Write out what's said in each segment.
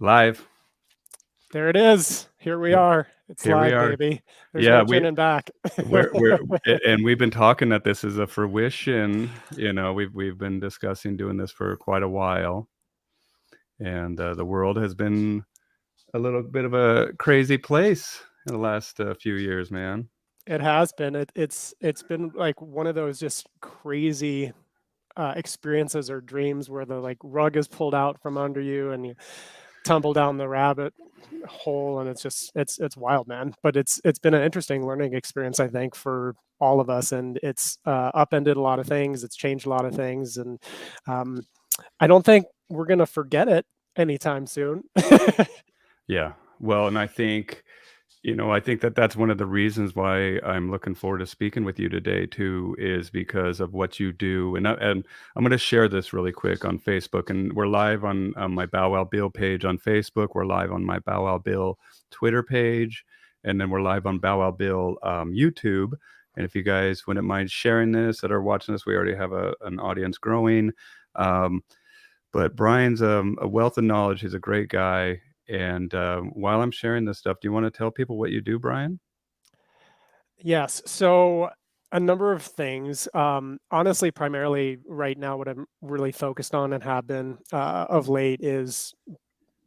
Live. There it is. Here we are. It's Here we live, are. baby. There's Yeah, no turning back. and we've been talking that this is a fruition. We've been discussing doing this for quite a while, and the world has been a little bit of a crazy place in the last few years, man. It has been. It's been like one of those just crazy experiences or dreams where the like rug is pulled out from under you and you tumble down the rabbit hole, and it's wild, man. But it's been an interesting learning experience, I think, for all of us, and it's upended a lot of things. It's changed a lot of things, and I don't think we're gonna forget it anytime soon. Yeah. Well, and I think that that's one of the reasons why I'm looking forward to speaking with you today too, is because of what you do. And I'm going to share this really quick on Facebook, and we're live on my Bow Wow Bill page on Facebook. We're live on my Bow Wow Bill Twitter page, and then we're live on Bow Wow Bill YouTube. And if you guys wouldn't mind sharing this that are watching this, we already have an audience growing. But Brian's a wealth of knowledge. He's a great guy. And while I'm sharing this stuff, do you want to tell people what you do, Brian? Yes. So a number of things. Honestly, primarily right now, what I'm really focused on and have been of late is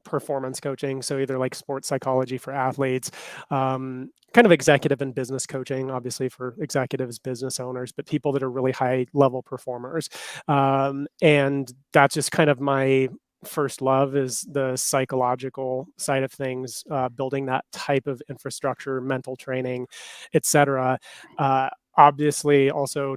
performance coaching. So either like sports psychology for athletes, kind of executive and business coaching, obviously for executives, business owners, but people that are really high level performers. And that's just kind of my first love, is the psychological side of things, building that type of infrastructure, mental training, etc. Obviously, also,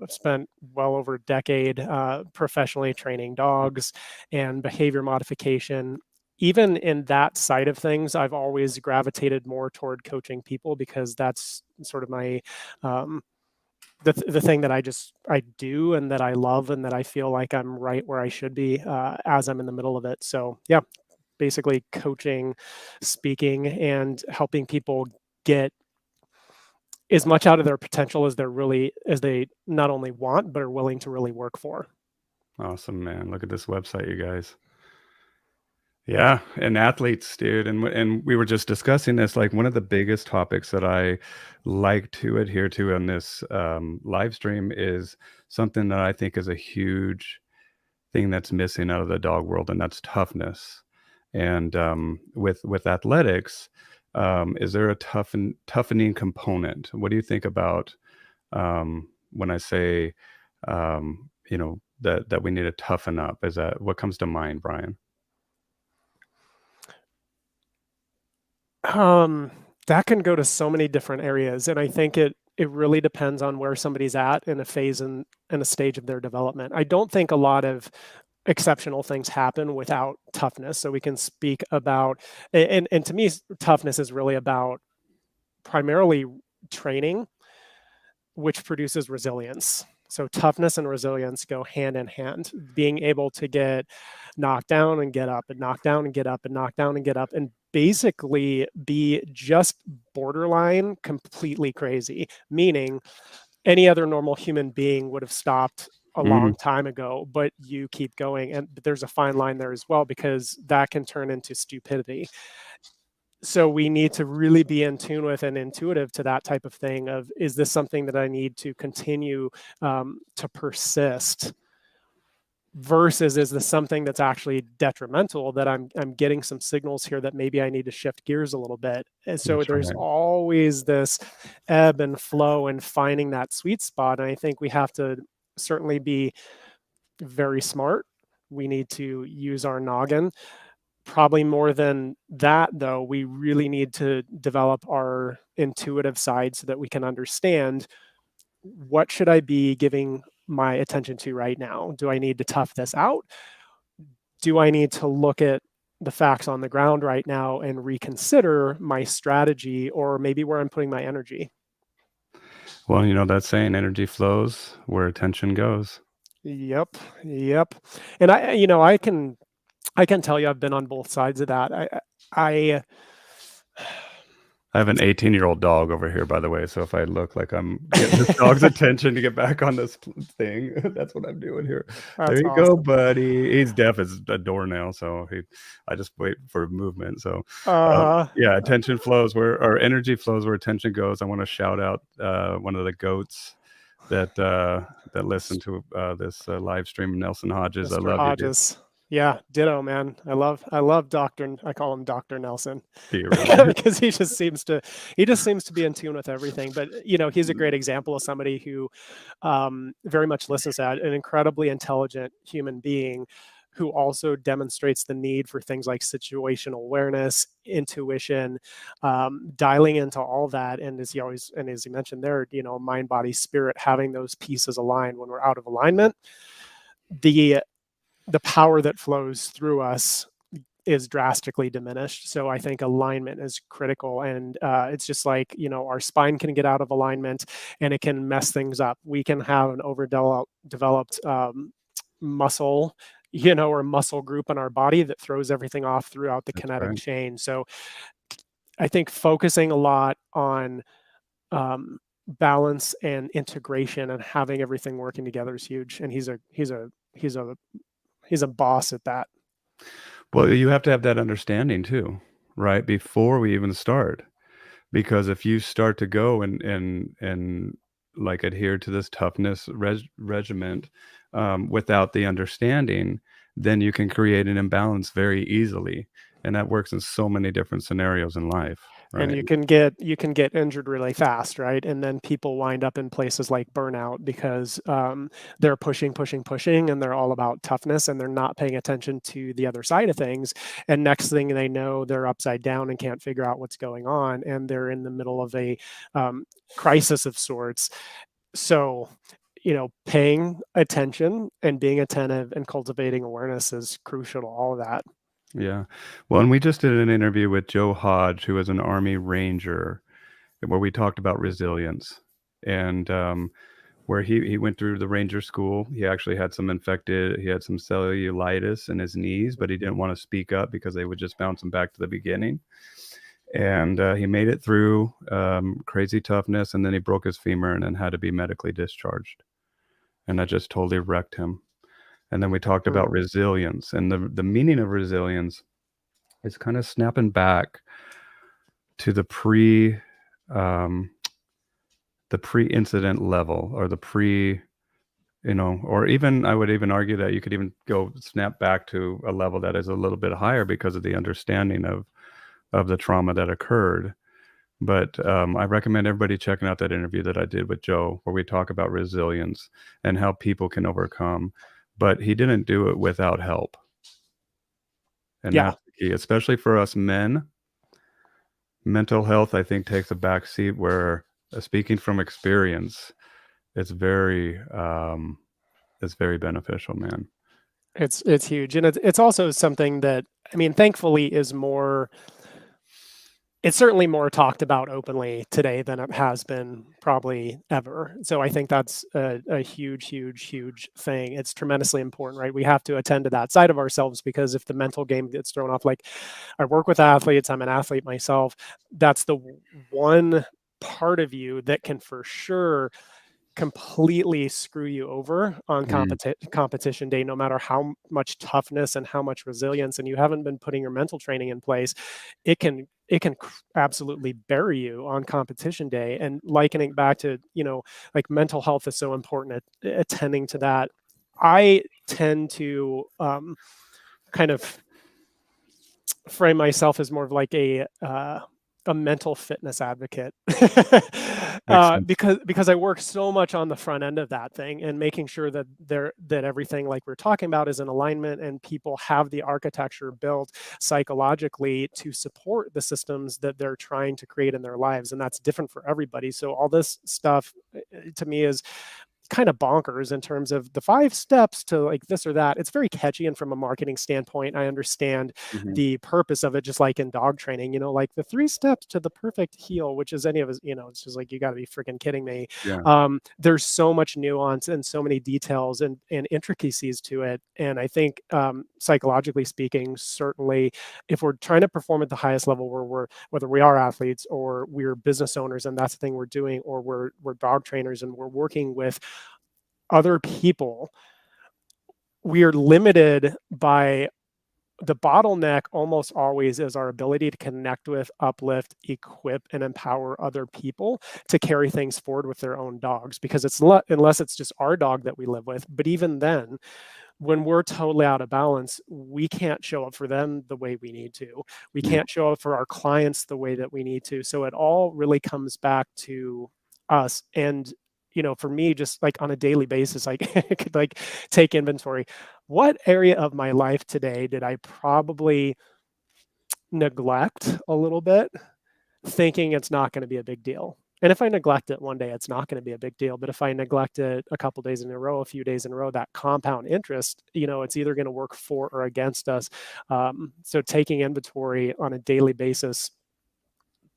I've spent well over a decade professionally training dogs and behavior modification. Even in that side of things, I've always gravitated more toward coaching people, because that's sort of my um, the thing that I do and that I love, and that I feel like I'm right where I should be as I'm in the middle of it. So yeah, basically coaching, speaking, and helping people get as much out of their potential as they not only want but are willing to really work for. Awesome, man. Look at this website, you guys. Yeah, and athletes, dude. And we were just discussing this. Like, one of the biggest topics that I like to adhere to on this live stream is something that I think is a huge thing that's missing out of the dog world, and that's toughness. And with athletics, is there a toughening component? What do you think about when I say that we need to toughen up? Is that what comes to mind, Brian? That can go to so many different areas, and I think it really depends on where somebody's at in a phase and a stage of their development. I don't think a lot of exceptional things happen without toughness. So we can speak about, and to me, toughness is really about primarily training, which produces resilience. So toughness and resilience go hand in hand. Being able to get knocked down and get up, and knocked down and get up, and knocked down and get up, and basically be just borderline completely crazy, meaning any other normal human being would have stopped a long time ago, but you keep going. And there's a fine line there as well, because that can turn into stupidity. So we need to really be in tune with and intuitive to that type of thing of, is this something that I need to continue to persist, versus is this something that's actually detrimental, that I'm getting some signals here that maybe I need to shift gears a little bit. And so That's there's right. always this ebb and flow and finding that sweet spot. And I think we have to certainly be very smart. We need to use our noggin. Probably more than that, though, we really need to develop our intuitive side so that we can understand, what should I be giving my attention to right now? Do I need to tough this out? Do I need to look at the facts on the ground right now and reconsider my strategy, or maybe where I'm putting my energy? Well, that saying, energy flows where attention goes. Yep. And I can tell you, I've been on both sides of that. I I have an 18-year-old dog over here, by the way, so if I look like I'm getting this dog's attention to get back on this thing, that's what I'm doing here. There That's you go, awesome. buddy. He's deaf as a door now, so I just wait for movement. So, Uh-huh. yeah, attention flows where or energy flows where attention goes. I want to shout out one of the goats that listened to this live stream, Nelson Hodges. I Mr. love you, dude. Hodges. Yeah, ditto, man. I love Dr. I call him Dr. Nelson Do you really? because he just seems to be in tune with everything. But he's a great example of somebody who very much listens to that, an incredibly intelligent human being who also demonstrates the need for things like situational awareness, intuition, dialing into all that. And as he mentioned there, mind, body, spirit, having those pieces aligned. When we're out of alignment, the power that flows through us is drastically diminished. So I think alignment is critical. And it's just like, our spine can get out of alignment and it can mess things up. We can have an overdeveloped muscle, or muscle group in our body that throws everything off throughout the That's kinetic right. chain. So I think focusing a lot on balance and integration and having everything working together is huge. And he's a boss at that. Well, you have to have that understanding too, right? Before we even start. Because if you start to go and like adhere to this toughness regiment without the understanding, then you can create an imbalance very easily, and that works in so many different scenarios in life, And right? you can get injured really fast, right? And then people wind up in places like burnout because they're pushing, and they're all about toughness, and they're not paying attention to the other side of things. And next thing they know, they're upside down and can't figure out what's going on, and they're in the middle of a crisis of sorts. So, paying attention and being attentive and cultivating awareness is crucial to all of that. Yeah. Well, and we just did an interview with Joe Hodge, who is an Army Ranger, where we talked about resilience. And where he went through the ranger school. He actually had some cellulitis in his knees, but he didn't want to speak up because they would just bounce him back to the beginning. And he made it through crazy toughness, and then he broke his femur and then had to be medically discharged. And that just totally wrecked him. And then we talked about resilience, and the meaning of resilience is kind of snapping back to the pre-incident level, or the pre, or even I would even argue that you could even go snap back to a level that is a little bit higher because of the understanding of the trauma that occurred. But I recommend everybody checking out that interview that I did with Joe, where we talk about resilience and how people can overcome. But he didn't do it without help. And Yeah. that's the key, especially for us men. Mental health, I think, takes a back seat where, speaking from experience, it's very beneficial, man. It's huge, and it's also something that, I mean, thankfully it's certainly more talked about openly today than it has been probably ever. So I think that's a huge, huge, huge thing. It's tremendously important, right? We have to attend to that side of ourselves, because if the mental game gets thrown off, like, I work with athletes, I'm an athlete myself, that's the one part of you that can for sure completely screw you over on Mm, competition day, no matter how much toughness and how much resilience, and you haven't been putting your mental training in place. It can absolutely bury you on competition day. And likening back to, like, mental health is so important at attending to that. I tend to kind of frame myself as more of like a mental fitness advocate. makes sense. Because I work so much on the front end of that thing, and making sure that everything, like we're talking about, is in alignment, and people have the architecture built psychologically to support the systems that they're trying to create in their lives. And that's different for everybody. So all this stuff, to me, is kind of bonkers in terms of the 5 steps to like this or that. It's very catchy, and from a marketing standpoint, I understand Mhm. the purpose of it, just like in dog training, like the 3 steps to the perfect heel, which is any of us, it's just like, you got to be freaking kidding me. Yeah. There's so much nuance and so many details and intricacies to it. And I think, psychologically speaking, certainly, if we're trying to perform at the highest level, whether we are athletes or we're business owners and that's the thing we're doing, or we're dog trainers and we're working with other people, we are limited by the bottleneck almost always is our ability to connect with, uplift, equip, and empower other people to carry things forward with their own dogs. Because unless it's just our dog that we live with, but even then, when we're totally out of balance, we can't show up for them the way we need to. We Mm. can't show up for our clients the way that we need to. So it all really comes back to us. And for me, just like on a daily basis, I could like take inventory. What area of my life today did I probably neglect a little bit, thinking it's not going to be a big deal? And if I neglect it one day, it's not going to be a big deal. But if I neglect it a couple days in a row, a few days in a row, that compound interest, it's either going to work for or against us. So taking inventory on a daily basis,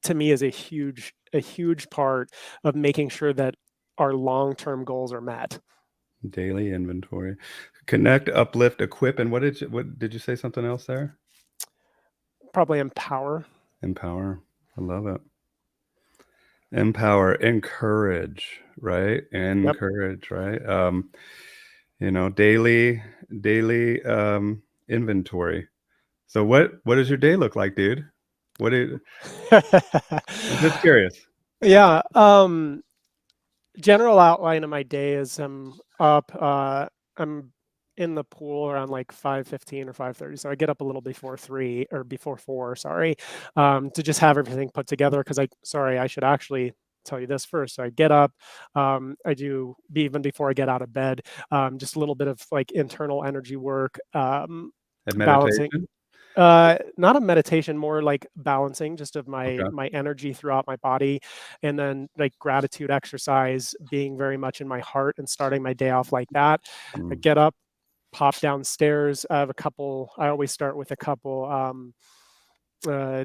to me, is a huge part of making sure that our long-term goals are met. Daily inventory. Connect, uplift, equip, and what did you say something else there? Probably empower. Empower. I love it. Empower, encourage, right? Yep. Encourage, right? Daily inventory. So what does your day look like, dude? What do I'm just curious. Yeah. General outline of my day is I'm up, I'm in the pool around like 5:15 or 5:30. So I get up a little before 3 or before 4, sorry, to just have everything put together. Because I should actually tell you this first. So I get up, I do even before I get out of bed, just a little bit of like internal energy work, At balancing. meditation? Not a meditation, more like balancing just of my Okay. my energy throughout my body, and then like gratitude exercise, being very much in my heart and starting my day off like that. I Mm. get up, pop downstairs. I always start with a couple uh,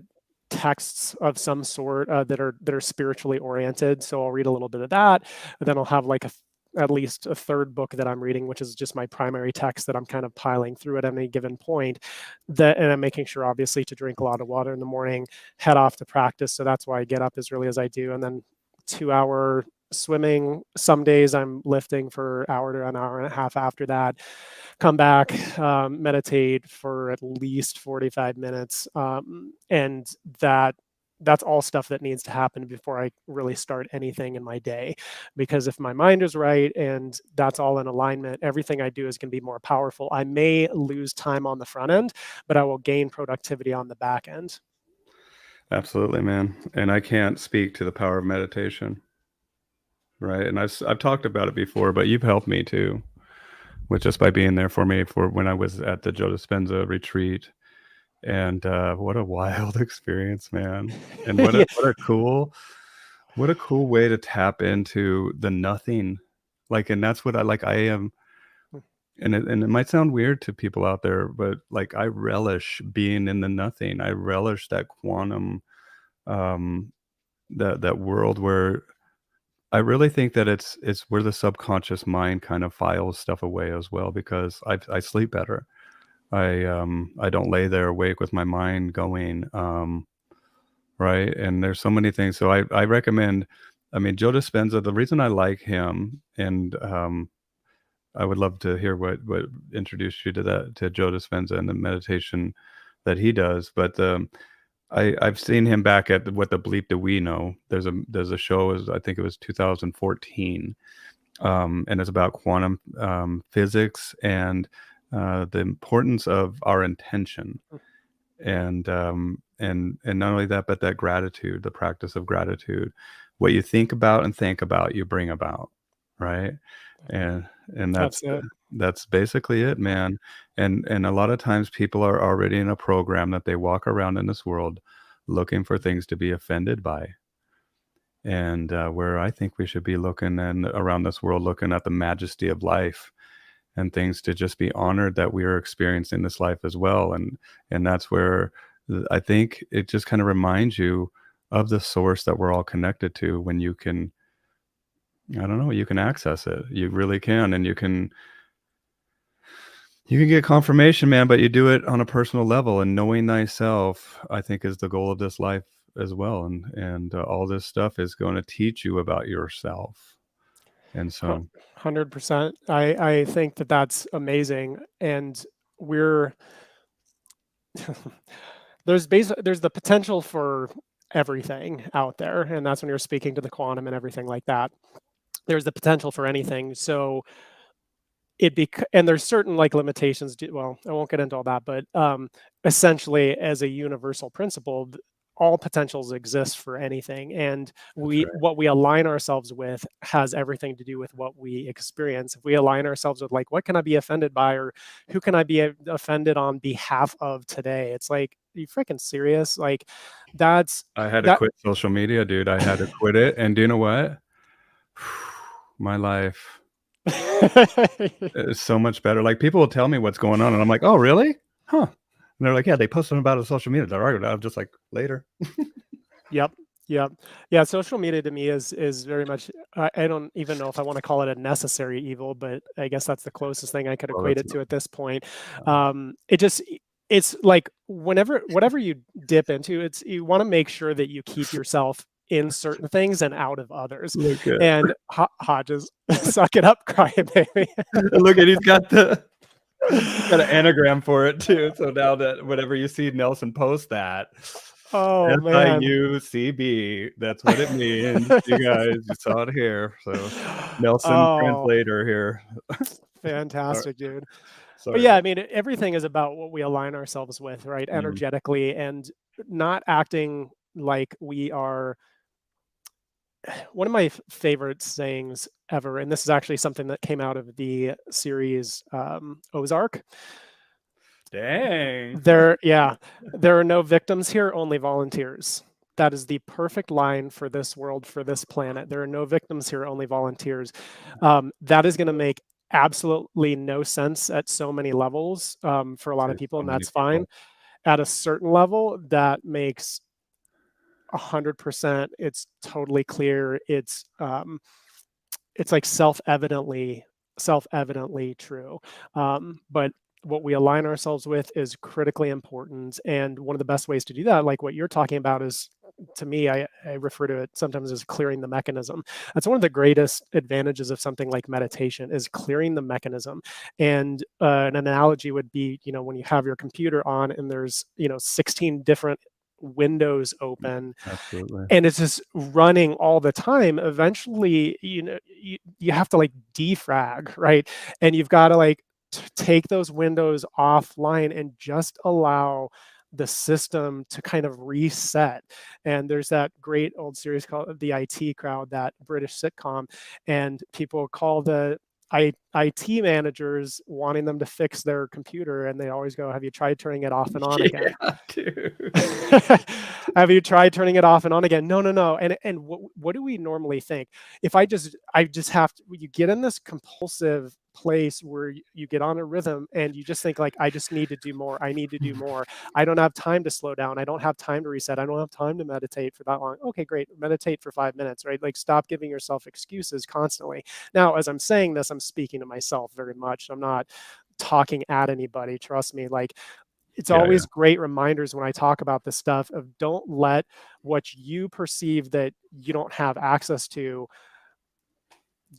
texts of some sort, that are spiritually oriented. So I'll read a little bit of that, and then I'll have like at least a third book that I'm reading, which is just my primary text that I'm kind of piling through at any given point. And I'm making sure, obviously, to drink a lot of water in the morning, head off to practice. So that's why I get up as early as I do, and then 2 hour swimming. Some days I'm lifting for an hour to an hour and a half after that. Come back, meditate for at least 45 minutes. And that's all stuff that needs to happen before I really start anything in my day. Because if my mind is right and that's all in alignment, everything I do is going to be more powerful. I may lose time on the front end, but I will gain productivity on the back end. Absolutely, man. And I can't speak to the power of meditation, right? And I've talked about it before, but you've helped me too, with just by being there for me for when I was at the Joe Dispenza retreat. And what a wild experience, man. And Yeah. what a cool way to tap into the nothing. Like, and that's what I like. I am, and it might sound weird to people out there, but like I relish being in the nothing. I relish that quantum, um, that world where I really think that it's where the subconscious mind kind of files stuff away as well, because I sleep better. I don't lay there awake with my mind going, right? And there's so many things. So I recommend, I mean, Joe Dispenza, the reason I like him, and I would love to hear what introduced you to Joe Dispenza and the meditation that he does. But I've seen him back at What the Bleep Do We Know. There's a show, I think it was 2014, and it's about quantum physics and the importance of our intention, and not only that, but that gratitude, the practice of gratitude. What you think about and think about, you bring about, right? And That's it. that's basically it, man. And a lot of times people are already in a program that they walk around in this world looking for things to be offended by. and where I think we should be looking and around this world, looking at the majesty of life and things to just be honored that we are experiencing this life as well. And that's where I think it just kind of reminds you of the source that we're all connected to when you can, I don't know, you can access it. You really can. And you can get confirmation, man, but you do it on a personal level, and knowing thyself, I think, is the goal of this life as well. And all this stuff is going to teach you about yourself. And Hu so 100%. I think that that's amazing, and we're there's the potential for everything out there, and that's when you're speaking to the quantum and everything like that. There's the potential for anything, so and there's certain, like, limitations to, well, I won't get into all that, but, essentially, as a universal principle, all potentials exist for anything, and that's right. what we align ourselves with has everything to do with what we experience. If we align ourselves with, like, what can I be offended by, or who can I be offended on behalf of today? It's like, are you freaking serious? Like, that's I had to that quit social media, dude. I had to quit it. And do you know what? My life is so much better. Like, people will tell me what's going on, and I'm like, "Oh, really? Huh." And they're like, "Yeah, they post something about it on social media." They're arguing. I'm just like, "Later." Yep. Yep. Yeah, social media to me is very much, I don't even know if I wanna call it a necessary evil, but I guess that's the closest thing I could Well, equate that's it not to at this point. uh, It just it's like whatever you dip into, it's you wanna make sure that you keep yourself in certain things and out of others. look at And Hodges, suck it up, crying baby. look at he's got an anagram for it too. So now that whenever you see Nelson post that, Oh, man. SIUCB, that's what it means. You guys, you saw it here. So Nelson Oh, translator here. Sorry, fantastic, dude. But sorry yeah, I about mean, everything is about what we align ourselves with, right? mm, Energetically, and not acting like we are. One of my favorite sayings ever, and this is actually something that came out of the series Ozark. dang. There are no victims here, only volunteers. That is the perfect line for this world, for this planet. There are no victims here, only volunteers. That is going to make absolutely no sense at so many levels for a lot of To people, so and many that's fine. people. At a certain level, that makes 100%. It's totally clear. It's like self-evidently true. But what we align ourselves with is critically important, and one of the best ways to do that, like what you're talking about, is, to me, I refer to it sometimes as clearing the mechanism. That's one of the greatest advantages of something like meditation, is clearing the mechanism. And an analogy would be, when you have your computer on and there's 16 different windows open, Absolutely. and it's just running all the time. Eventually, you have to, like, defrag, right? And you've got to, like, take those windows offline and just allow the system to kind of reset. And there's that great old series called The IT Crowd, that British sitcom, and people call the IT managers wanting them to fix their computer, and they always go, "Have you tried turning it off and on again?" Yeah, dude. Have you tried turning it off and on again? No, no, no. And what do we normally think? If I just have to, you get in this compulsive place where you get on a rhythm and you just think, like, I just need to do more. I need to do more. I don't have time to slow down. I don't have time to reset. I don't have time to meditate for that long. Okay, great. Meditate for 5 minutes, right? Like, stop giving yourself excuses constantly. Now, as I'm saying this, I'm speaking to myself very much. I'm not talking at anybody. Trust me. Like, it's Yeah, yeah. always great reminders when I talk about this stuff of, don't let what you perceive that you don't have access to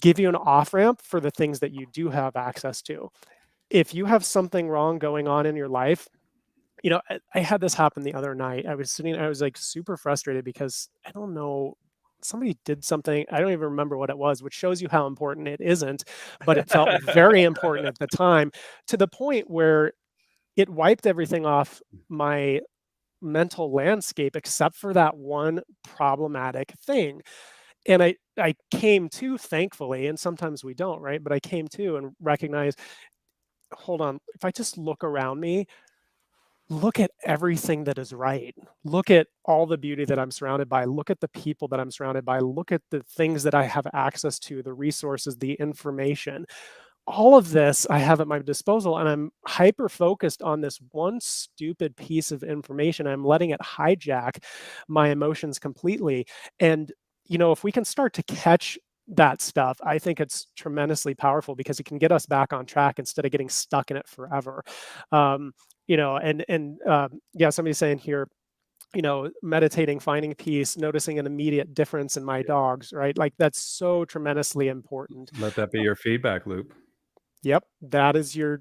give you an off ramp for the things that you do have access to. If you have something wrong going on in your life, I had this happen the other night. I was like super frustrated because I don't know, somebody did something. I don't even remember what it was, which shows you how important it isn't, but it felt very important at the time, to the point where it wiped everything off my mental landscape except for that one problematic thing. And I came to, thankfully, and sometimes we don't, right? But I came to and recognized, hold on, if I just look around me, look at everything that is right. Look at all the beauty that I'm surrounded by. Look at the people that I'm surrounded by. Look at the things that I have access to, the resources, the information. All of this I have at my disposal, and I'm hyper focused on this one stupid piece of information. I'm letting it hijack my emotions completely. And, if we can start to catch that stuff, I think it's tremendously powerful because it can get us back on track instead of getting stuck in it forever. Yeah, somebody's saying here, meditating, finding peace, noticing an immediate difference in my dogs, right? Like that's so tremendously important. Let that be your feedback loop. Yep, that is your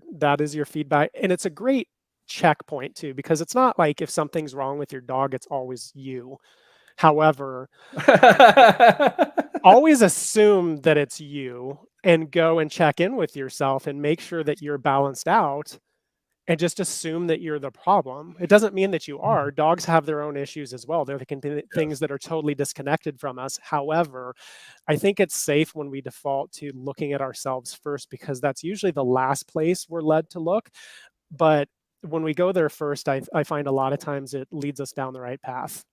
feedback, and it's a great checkpoint too, because it's not like if something's wrong with your dog, it's always you. However, always assume that it's you and go and check in with yourself and make sure that you're balanced out and just assume that you're the problem. It doesn't mean that you are. Dogs have their own issues as well. There can be things Yes. that are totally disconnected from us. However, I think it's safe when we default to looking at ourselves first because that's usually the last place we're led to look. But when we go there first, I find a lot of times it leads us down the right path.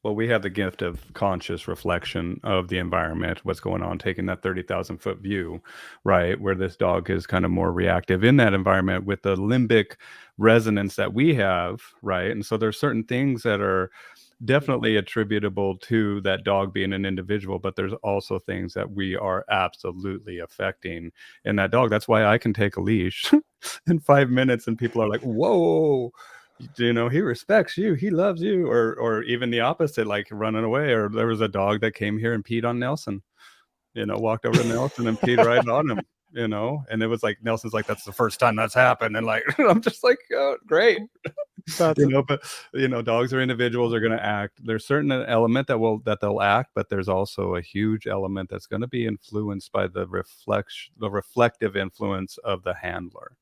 Well, we have the gift of conscious reflection of the environment, what's going on, taking that 30,000-foot view, right? Where this dog is kind of more reactive in that environment with the limbic resonance that we have, right? And so there's certain things that are Mhm. definitely attributable to that dog being an individual, but there's also things that we are absolutely affecting in that dog. That's why I can take a leash in 5 minutes and people are like, whoa, he respects you, he loves you, or even the opposite, like running away. Or there was a dog that came here and peed on Nelson, walked over to Nelson and peed right on him, and it was like Nelson's like, that's the first time that's happened. And like, I'm just like, oh, great. That's a But dogs are individuals, are going to act. There's certain element that they'll act, but there's also a huge element that's going to be influenced by the reflective influence of the handler,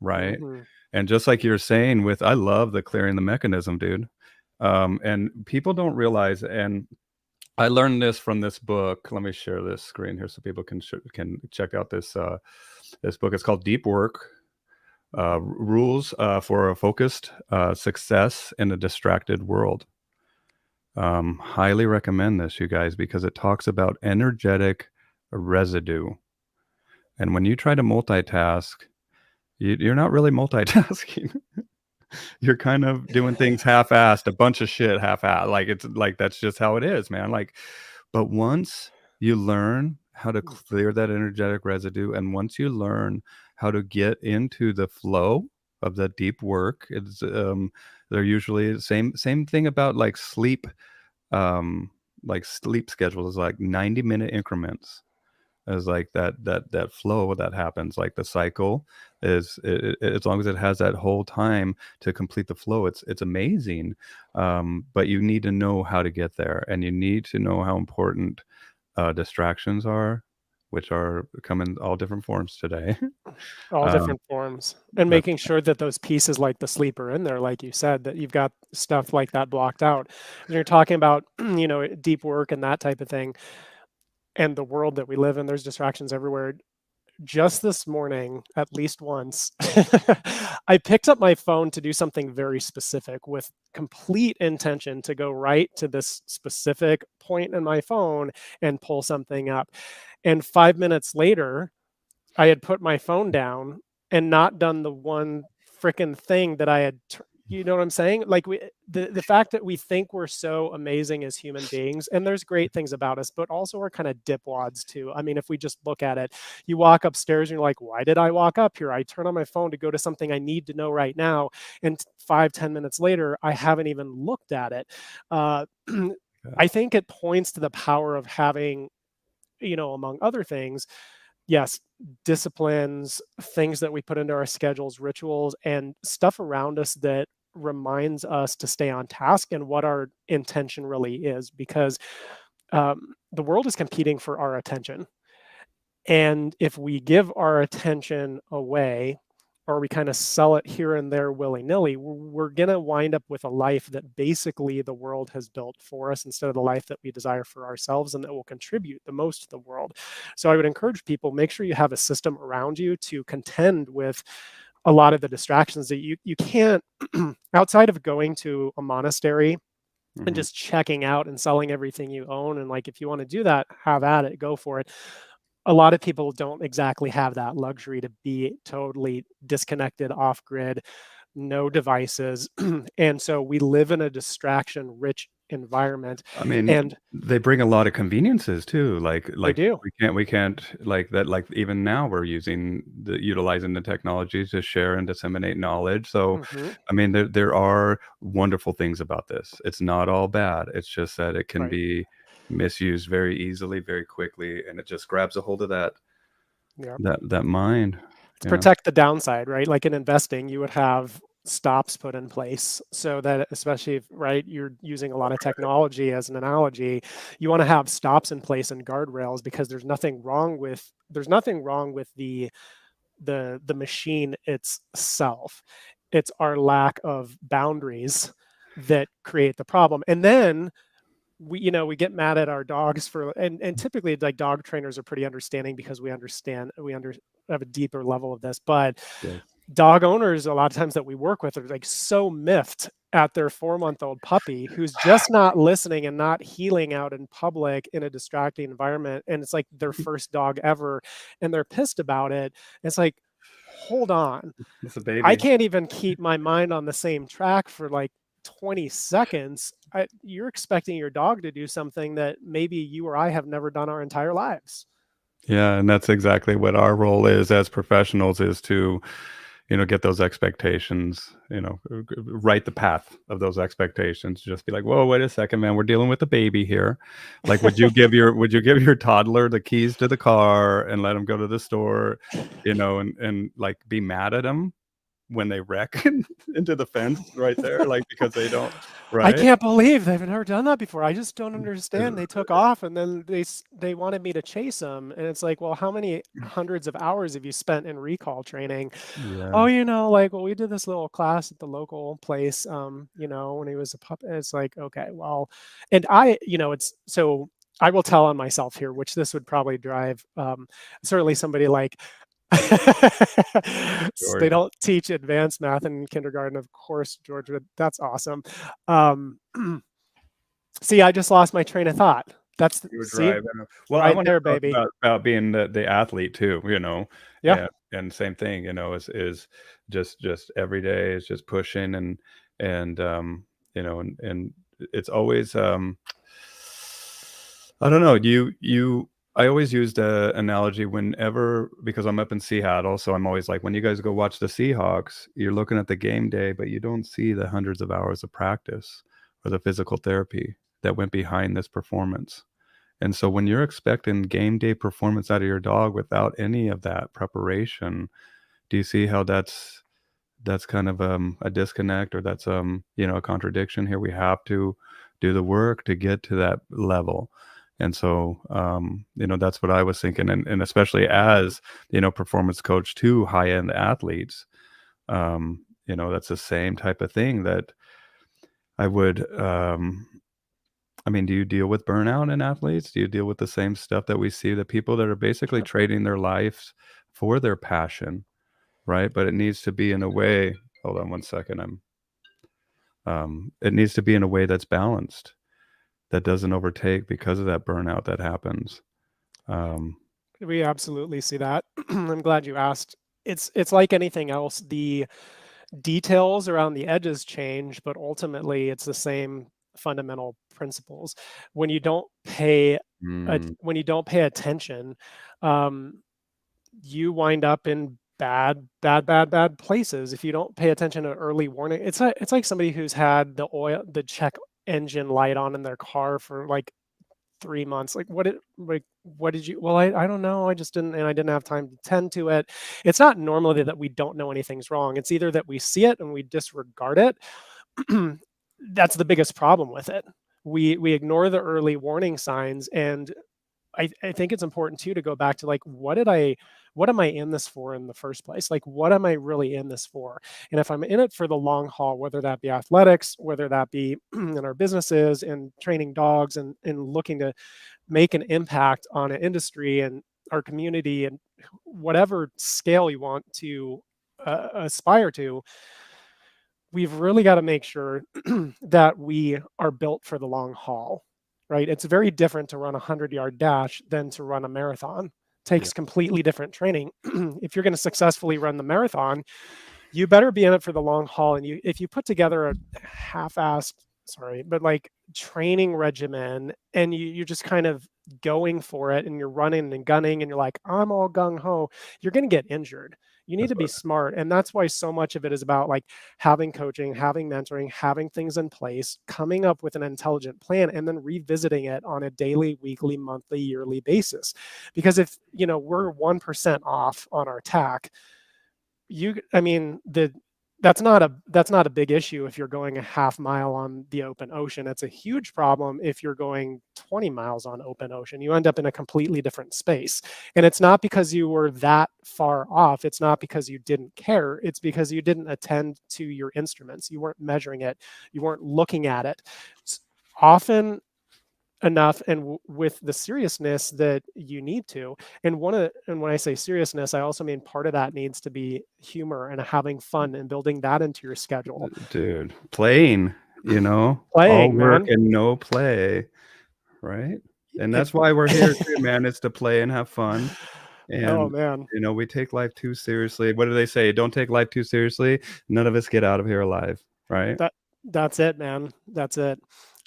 right? Mhm. And just like you're saying, I love the clearing the mechanism, dude. And people don't realize, and I learned this from this book. Let me share this screen here so people can check out this book. It's called Deep Work, Rules for a Focused Success in a Distracted World. Highly recommend this, you guys, because it talks about energetic residue. And when you try to multitask, you're not really multitasking. You're kind of doing things half-assed, a bunch of shit half-assed. Like, it's like, that's just how it is, man. Like, but once you learn how to clear that energetic residue, and once you learn how to get into the flow of that deep work, they're usually the same thing about like sleep schedules, like 90-minute increments. As like that flow that happens, like the cycle is, as long as it has that whole time to complete the flow, it's amazing. But you need to know how to get there, and you need to know how important distractions are, which are come in all different forms today. All um, different forms, and but making sure that those pieces like the sleep are in there, like you said, that you've got stuff like that blocked out. When you're talking about, deep work and that type of thing, and the world that we live in, there's distractions everywhere. Just this morning, at least once, I picked up my phone to do something very specific with complete intention to go right to this specific point in my phone and pull something up. And 5 minutes later, I had put my phone down and not done the one fricking thing that I had you know what I'm saying? Like the fact that we think we're so amazing as human beings, and there's great things about us, but also we're kind of dipwads too. I mean, if we just look at it, you walk upstairs and you're like, why did I walk up here? I turn on my phone to go to something I need to know right now, and 5-10 minutes later, I haven't even looked at it. Uh, I think it points to the power of having, among other things, yes, disciplines, things that we put into our schedules, rituals, and stuff around us that reminds us to stay on task and what our intention really is. Because the world is competing for our attention. And if we give our attention away, or we kind of sell it here and there willy nilly, we're going to wind up with a life that basically the world has built for us instead of the life that we desire for ourselves and that will contribute the most to the world. So I would encourage people, make sure you have a system around you to contend with a lot of the distractions that you can't outside of going to a monastery and Mhm. just checking out and selling everything you own, and like if you want to do that, have at it, go for it. A lot of people don't exactly have that luxury to be totally disconnected, off grid, no devices. And so we live in a distraction rich environment, I mean, and they bring a lot of conveniences too, they like do. we can't like that, like even now we're utilizing the technology to share and disseminate knowledge. So, Hmm. I mean, there are wonderful things about this. It's not all bad. It's just that it can Right. be misused very easily, very quickly, and it just grabs a hold of Yeah. that mind, To you know? protect the downside, right? Like in investing, you would have stops put in place so that, especially if, right, you're using a lot of technology as an analogy, you want to have stops in place and guardrails, because there's nothing wrong with the machine itself. It's our lack of boundaries that create the problem. And then we get mad at our dogs for, and typically like dog trainers are pretty understanding because we have a deeper level of this. But Yes. dog owners, a lot of times that we work with, are like so miffed at their 4-month-old puppy who's just not listening and not healing out in public in a distracting environment, and it's like their first dog ever, and they're pissed about it. It's like, hold on, It's a I baby. can't even keep my mind on the same track for like 20 seconds. You're expecting your dog to do something that maybe you or I have never done our entire lives. Yeah, and that's exactly what our role is as professionals, is to, get those expectations, write the path of those expectations. Just be like, "Whoa, wait a second, man. We're dealing with a baby here. Like, would you give your toddler the keys to the car and let him go to the store, and like be mad at him when they wreck into the fence right there, like because they don't, I right? can't believe they've never done that before. I just don't Is- understand. They took off and then they wanted me to chase them, and it's like, well, how many hundreds of hours have you spent in recall training? Oh, Yeah. like, well, we did this little class at the local place, when he was a pup. And it's like, okay, well, and it's so I will tell on myself here, which this would probably drive certainly somebody like they George, don't teach advanced math in kindergarten, of course, George, but that's awesome. Um, see, I just lost my train of thought. you were See, driving. Well, I right wanted there, to talk baby. about being the athlete too, Yeah. and same thing, is just every day is just pushing and it's always I don't know. I always used a analogy whenever, because I'm up in Seattle, so I'm always like, when you guys go watch the Seahawks, you're looking at the game day, but you don't see the hundreds of hours of practice or the physical therapy that went behind this performance. And so when you're expecting game day performance out of your dog without any of that preparation, do you see how that's kind of a disconnect, or that's a contradiction here? We have to do the work to get to that level. And so that's what I was thinking, and especially as performance coach to high end athletes, that's the same type of thing that I would I mean, do you deal with burnout in athletes? Do you deal with the same stuff that we see, the people that are basically trading their lives for their passion, right? But it needs to be in a way, hold on one second. It needs to be in a way that's balanced, that doesn't overtake because of that burnout that happens. Um, We absolutely see that. I'm glad you asked. It's like anything else. The details around the edges change, but ultimately it's the same fundamental principles. When you don't pay mm, when you don't pay attention, um, you wind up in bad places. If you don't pay attention to early warning, it's like somebody who's had the check engine light on in their car for like 3 months. What did you, well, I don't know, I just didn't, and I didn't have time to tend to it. It's not normally that we don't know anything's wrong. It's either that we see it and we disregard it. That's the biggest problem with it. We ignore the early warning signs. And I think it's important too to go back to like, what am I in this for in the first place? Like, what am I really in this for? And if I'm in it for the long haul, whether that be athletics, whether that be in our businesses and training dogs and looking to make an impact on an industry and our community and whatever scale you want to aspire to, we've really got to make sure that we are built for the long haul, right? It's very different to run a 100-yard dash than to run a marathon. It Yeah. takes completely different training. If you're going to successfully run the marathon, you better be in it for the long haul. And if you put together a half-assed, sorry, but like training regimen, and you're just kind of going for it, and you're running and gunning, and you're like, I'm all gung ho, you're going to get injured. You need That's to be what smart. And that's why so much of it is about like having coaching, having mentoring, having things in place, coming up with an intelligent plan, and then revisiting it on a daily, weekly, monthly, yearly basis. Because if, we're 1% off on our tack, I mean, that's not a big issue if you're going a half mile on the open ocean. It's a huge problem if you're going 20 miles on open ocean. You end up in a completely different space. And it's not because you were that far off. It's not because you didn't care. It's because you didn't attend to your instruments. You weren't measuring it. You weren't looking at it. Often enough, and with the seriousness that you need to. And when I say seriousness, I also mean part of that needs to be humor and having fun and building that into your schedule. dude, playing, all Playing, work man. and no play, right? And It that's why we're here too, man, is to play and have fun. Oh And, man. we take life too seriously. What do they say? Don't take life too seriously. None of us get out of here alive, right? That that's it, man. That's it.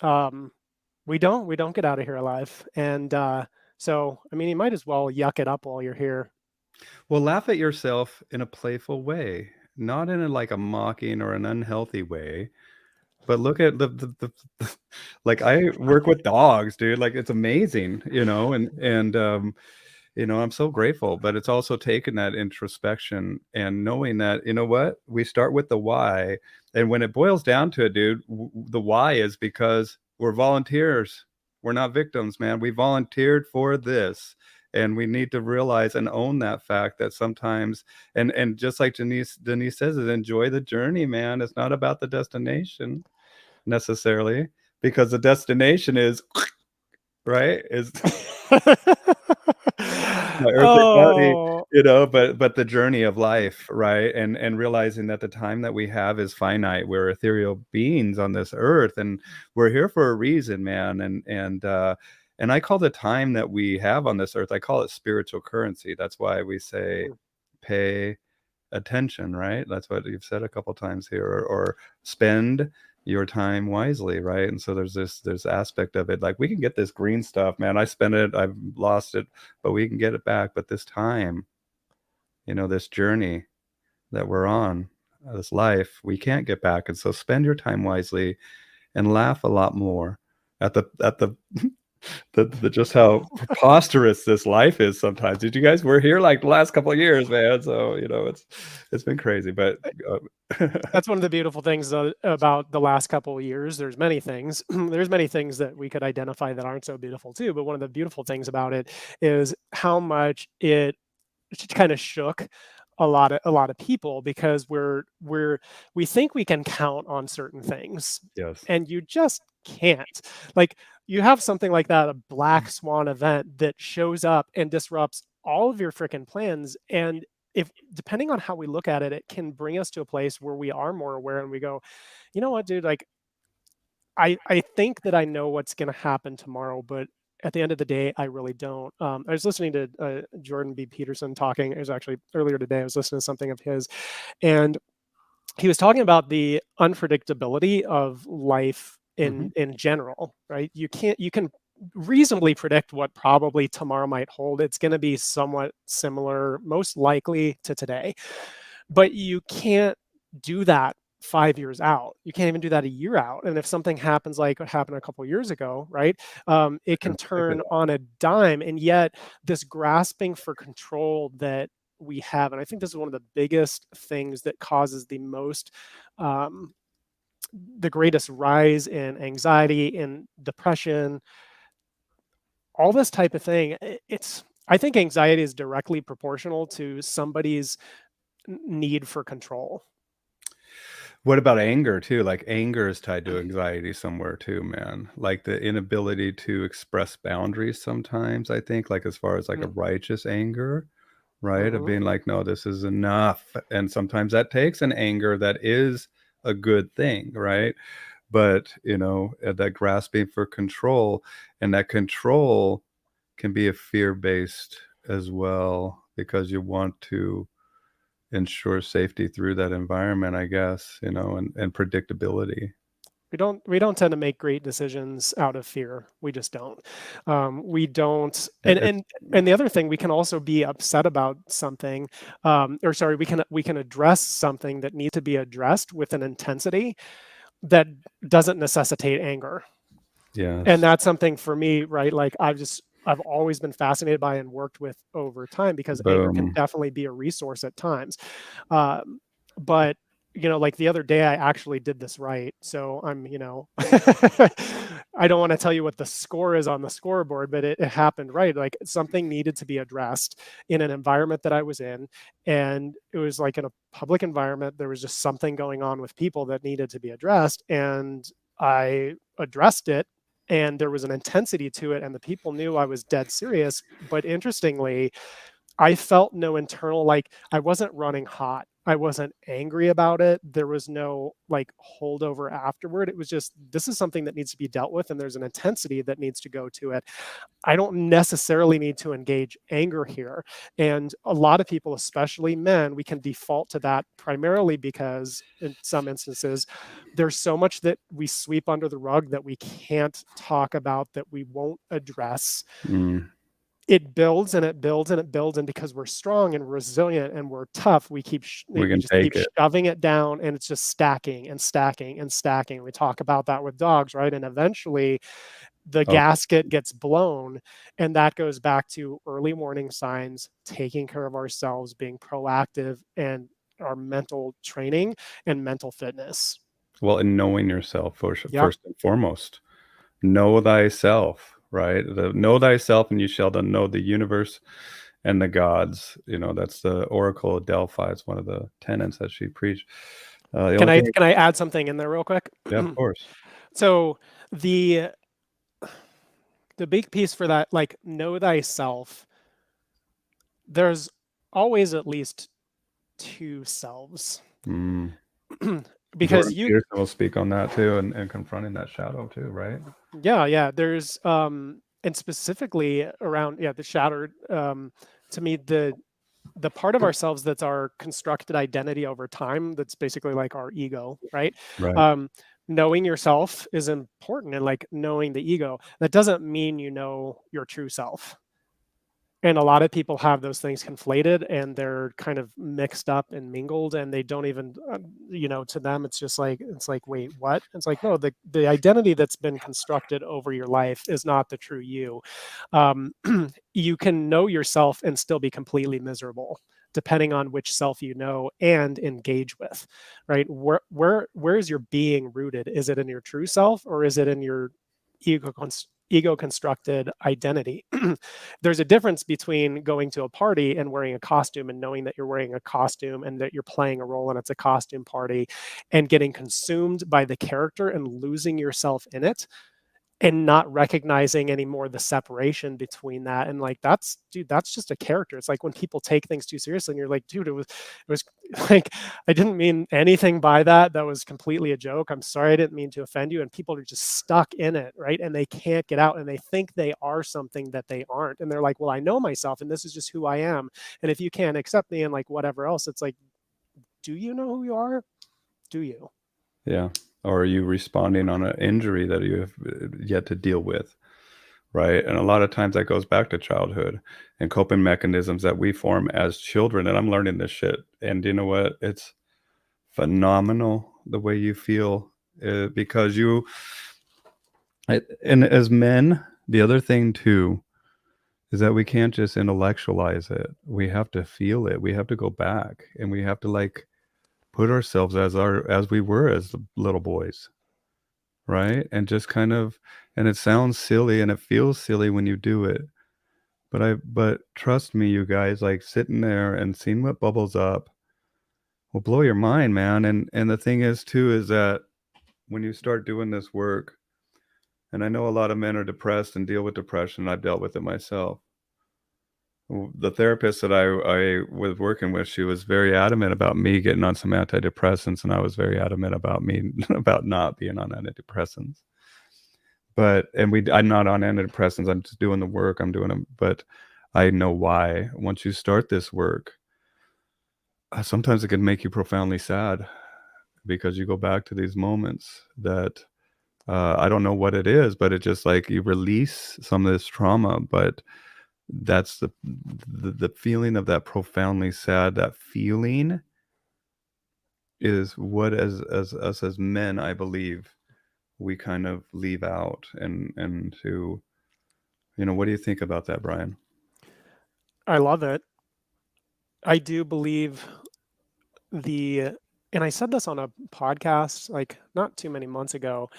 Um we don't get out of here alive. And so I mean, you might as well yuck it up while you're here. Well, laugh at yourself in a playful way, not in like a mocking or an unhealthy way. But look at the like, I work with dogs, dude, like, it's amazing, I'm so grateful, but it's also taking that introspection and knowing that, you know what? We start with the why, and when it boils down to it, dude, the why is because we're volunteers. We're not victims, man. We volunteered for this, and we need to realize and own that fact that sometimes, and just like Denise says, is enjoy the journey, man. It's not about the destination necessarily, because the destination is right, is my earthly body, Oh, but the journey of life, right? And realizing that the time that we have is finite. We're ethereal beings on this earth, and we're here for a reason, man. And I call the time that we have on this earth, I call it spiritual currency. That's why we say pay attention, right? That's what you've said a couple times here, or spend your time wisely, right? And so there's aspect of it, like, we can get this green stuff, man. I spent it, I've lost it, but we can get it back. But this time, this journey that we're on, this life, we can't get back. And so spend your time wisely and laugh a lot more at the just how preposterous this life is sometimes. Did you guys We're here like the last couple of years, man, so it's been crazy, but that's one of the beautiful things about the last couple of years. There's many things. There's many things that we could identify that aren't so beautiful too. But one of the beautiful things about it is how much it kind of shook a lot of people, because we think we can count on certain things, yes. and you just can't. Like, you have something like that, a black swan event that shows up and disrupts all of your freaking plans. And if depending on how we look at it, it can bring us to a place where we are more aware and we go, you know what, dude, like, I think that I know what's going to happen tomorrow, but at the end of the day, I really don't. I was listening to Jordan B. Peterson talking. It was actually earlier today. I was listening to something of his, and he was talking about the unpredictability of life Hmm. in general, right? You can reasonably predict what probably tomorrow might hold. It's going to be somewhat similar, most likely, to today, but you can't do that 5 years out. You can't even do that a year out. And if something happens like what happened a couple of years ago, right, it can turn on a dime. And yet this grasping for control that we have, and I think this is one of the biggest things that causes um, the greatest rise in anxiety, in depression, all this type of thing. I think anxiety is directly proportional to somebody's need for control. What about anger too? Like, anger is tied to anxiety somewhere too, man. Like, the inability to express boundaries sometimes, I think, like, as far as like a Mm. righteous anger, right? Of Mhm. being like, no, this is enough. And sometimes that takes an anger that is a good thing, right? But, that grasping for control, and that control can be a fear-based as well, because you want to ensure safety through that environment, I guess, and predictability. We don't tend to make great decisions out of fear. We just don't. We don't. It, And it's and the other thing, we can also be upset about something, or sorry, we can address something that needs to be addressed with an intensity that doesn't necessitate anger. And yes. that's something for me, right? Like I've always been fascinated by and worked with over time, because anger can Boom. definitely be a resource at times. Um, but like the other day, I actually did this right. So I don't want to tell you what the score is on the scoreboard, but it happened right. Like something needed to be addressed in an environment that I was in. And it was like in a public environment, there was just something going on with people that needed to be addressed. And I addressed it, and there was an intensity to it, and the people knew I was dead serious. But interestingly, I felt no internal, like, I wasn't running hot. I wasn't angry about it. There was no like holdover afterward. It was just, this is something that needs to be dealt with, and there's an intensity that needs to go to it. I don't necessarily need to engage anger here. And a lot of people, especially men, we can default to that primarily because in some instances, there's so much that we sweep under the rug that we can't talk about, that we won't address. Mm, It builds and it builds and it builds, and because we're strong and resilient and we're tough, we we can just keep take it. shoving it down, and it's just stacking and stacking and stacking. We talk about that with dogs, right? And eventually the Oh, gasket gets blown, and that goes back to early warning signs, taking care of ourselves, being proactive, and our mental training and mental fitness. well, and knowing yourself Yep. first and foremost. Know thyself, right? Know thyself, and you shall then know the universe and the gods. That's the Oracle of Delphi. It's one of the tenets that she preached. The Can only I thing, can I add something in there real quick? yeah, of course. So the the big piece for that, like, know thyself, there's always at least two selves. Mm. Because Jordan you Peterson will speak on that too, and confronting that shadow too, right? yeah, there's and specifically around, yeah, the shattered, to me, the part of ourselves that's our constructed identity over time, that's basically like our ego, right? Right. um Knowing yourself is important, and like knowing the ego, that doesn't mean you know your true self. And a lot of people have those things conflated, and they're kind of mixed up and mingled, and they don't even, to them, it's like, wait, what? It's like, no, the identity that's been constructed over your life is not the true you. um, you can know yourself and still be completely miserable, depending on which self you know and engage with, right? Where is your being rooted? Is it in your true self, or is it in your ego constructed identity? There's a difference between going to a party and wearing a costume, and knowing that you're wearing a costume and that you're playing a role and it's a costume party, and getting consumed by the character and losing yourself in it, and not recognizing anymore the separation between that. And like, that's, dude, that's just a character. It's like when people take things too seriously, and you're like, dude, it was like, I didn't mean anything by that. That was completely a joke. I'm sorry, I didn't mean to offend you. And people are just stuck in it, right? And they can't get out, and they think they are something that they aren't. And they're like, well, I know myself, and this is just who I am. And if you can't accept me and like whatever else, it's like, do you know who you are? Do you? Yeah. Or are you responding on an injury that you have yet to deal with? Right. And a lot of times that goes back to childhood and coping mechanisms that we form as children. And I'm learning this shit. And you know what? It's phenomenal the way you feel, because and as men, the other thing too is that we can't just intellectualize it. We have to feel it. We have to go back, and we have to like put ourselves as we were as little boys, right? And just kind of, and it sounds silly and it feels silly when you do it. But trust me, you guys, like sitting there and seeing what bubbles up will blow your mind, man. And the thing is too is that when you start doing this work, and I know a lot of men are depressed and deal with depression, I've dealt with it myself. The therapist that I was working with, she was very adamant about me getting on some antidepressants, and I was very adamant about me about not being on antidepressants. But I'm not on antidepressants, I'm just doing the work, I'm doing them, but I know why. Once you start this work, sometimes it can make you profoundly sad because you go back to these moments that, I don't know what it is, but it just like you release some of this trauma, but that's the feeling of that profoundly sad, that feeling is what as us as men, I believe, we kind of leave out and to what do you think about that, Brian? I love it. I do believe the and I said this on a podcast like not too many months ago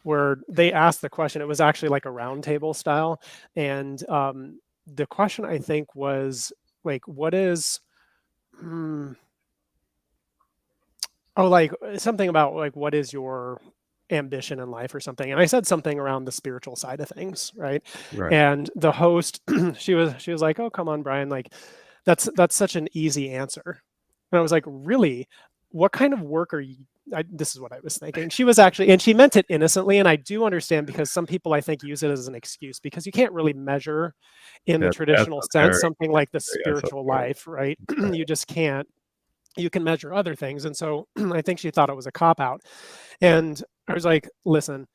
where they asked the question. It was actually like a roundtable style, and the question I think was like, "What is?" Hmm, oh, like something about like, "What is your ambition in life?" or something. And I said something around the spiritual side of things, right? Right. And the host, she was like, "Oh, come on, Brian, like that's such an easy answer." And I was like, "Really? What kind of work are you?" This is what I was thinking. She was actually, and she meant it innocently. And I do understand because some people I think use it as an excuse because you can't really measure in the Yeah, traditional sense esoteric. something like the Very spiritual esoteric. life, right? Right. You just can't. You can measure other things. And so I think she thought it was a cop out. And I was like, listen,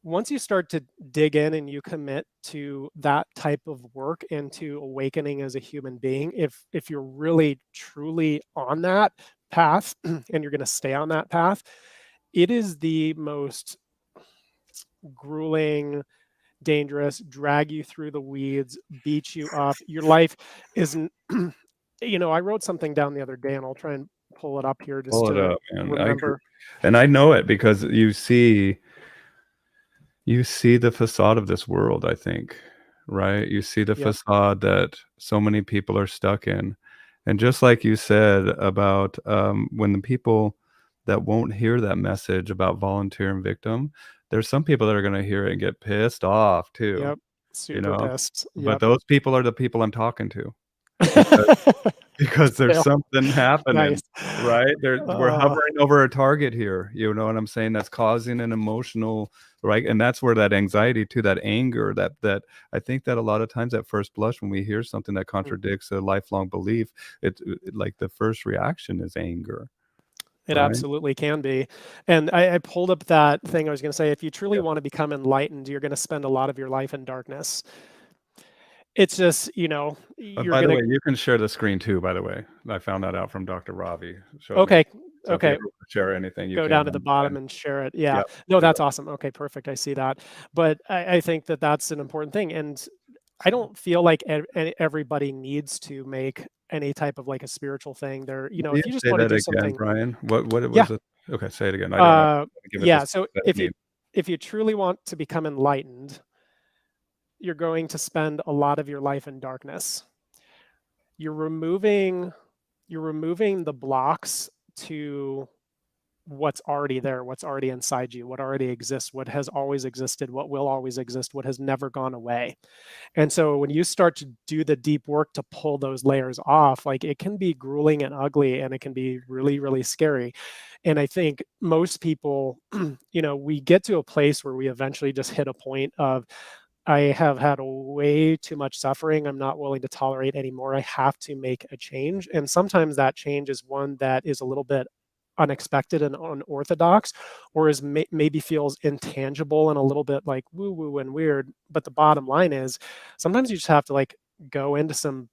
once you start to dig in and you commit to that type of work and to awakening as a human being, if you're really truly on that path and you're going to stay on that path, it is the most grueling, dangerous, drag you through the weeds, beat you up. Your life isn't I wrote something down the other day and I'll try and pull it up here just Pull it to up, man. I agree. remember. And I know it because you see the facade of this world, I think, right? You see the Yep, facade that so many people are stuck in. And just like you said about, when the people that won't hear that message about volunteer and victim, there's some people that are gonna hear it and get pissed off too, yep, you super know? pissed. But Yep. those people are the people I'm talking to because because there's Still, something happening, nice. right? We're Uh, hovering over a target here, you know what I'm saying? That's causing an emotional right? And that's where that anxiety to that anger, that I think that a lot of times at first blush when we hear something that contradicts a lifelong belief, like the first reaction is anger, it right? absolutely can be. And I pulled up that thing I was going to say. If you truly Yeah. want to become enlightened, you're going to spend a lot of your life in darkness. It's just, you're By the going way, to, you can share the screen too, by the way. I found that out from Dr. Ravi, showed me. okay, So if you okay, ever wanna share anything, you go can down to the on bottom and and share it. Yeah. yep, No, do that's that. awesome. Okay, perfect. I see that. But I think that that's an important thing. And I don't feel like everybody needs to make any type of like a spiritual thing. Will you If you just say want to that do again, something, Brian? What it yeah. was it? Okay, say it again. I don't know. Give it Yeah. this So that if you mean. if you truly want to become enlightened, you're going to spend a lot of your life in darkness. You're removing you're removing the blocks to what's already there, what's already inside you, what already exists, what has always existed, what will always exist, what has never gone away. And so when you start to do the deep work to pull those layers off, like it can be grueling and ugly and it can be really, really scary. And I think most people, we get to a place where we eventually just hit a point of, I have had way too much suffering. I'm not willing to tolerate anymore. I have to make a change. And sometimes that change is one that is a little bit unexpected and unorthodox, or maybe feels intangible and a little bit like woo woo and weird. But the bottom line is sometimes you just have to like go into some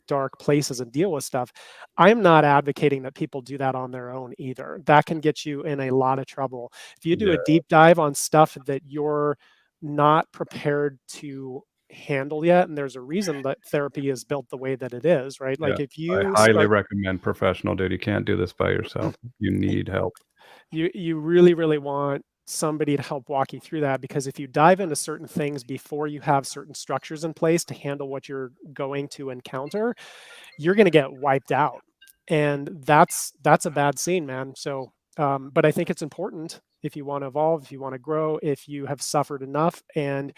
dark places and deal with stuff. I'm not advocating that people do that on their own either. That can get you in a lot of trouble. If you do a Yeah, deep dive on stuff that you're not prepared to handle yet, and there's a reason that therapy is built the way that it is, right? yeah. Like if I you highly start recommend professional, dude. You can't do this by yourself. You need help. you really really want somebody to help walk you through that, because if you dive into certain things before you have certain structures in place to handle what you're going to encounter, you're going to get wiped out, and that's a bad scene, man. So but I think it's important if you want to evolve, if you want to grow, if you have suffered enough, and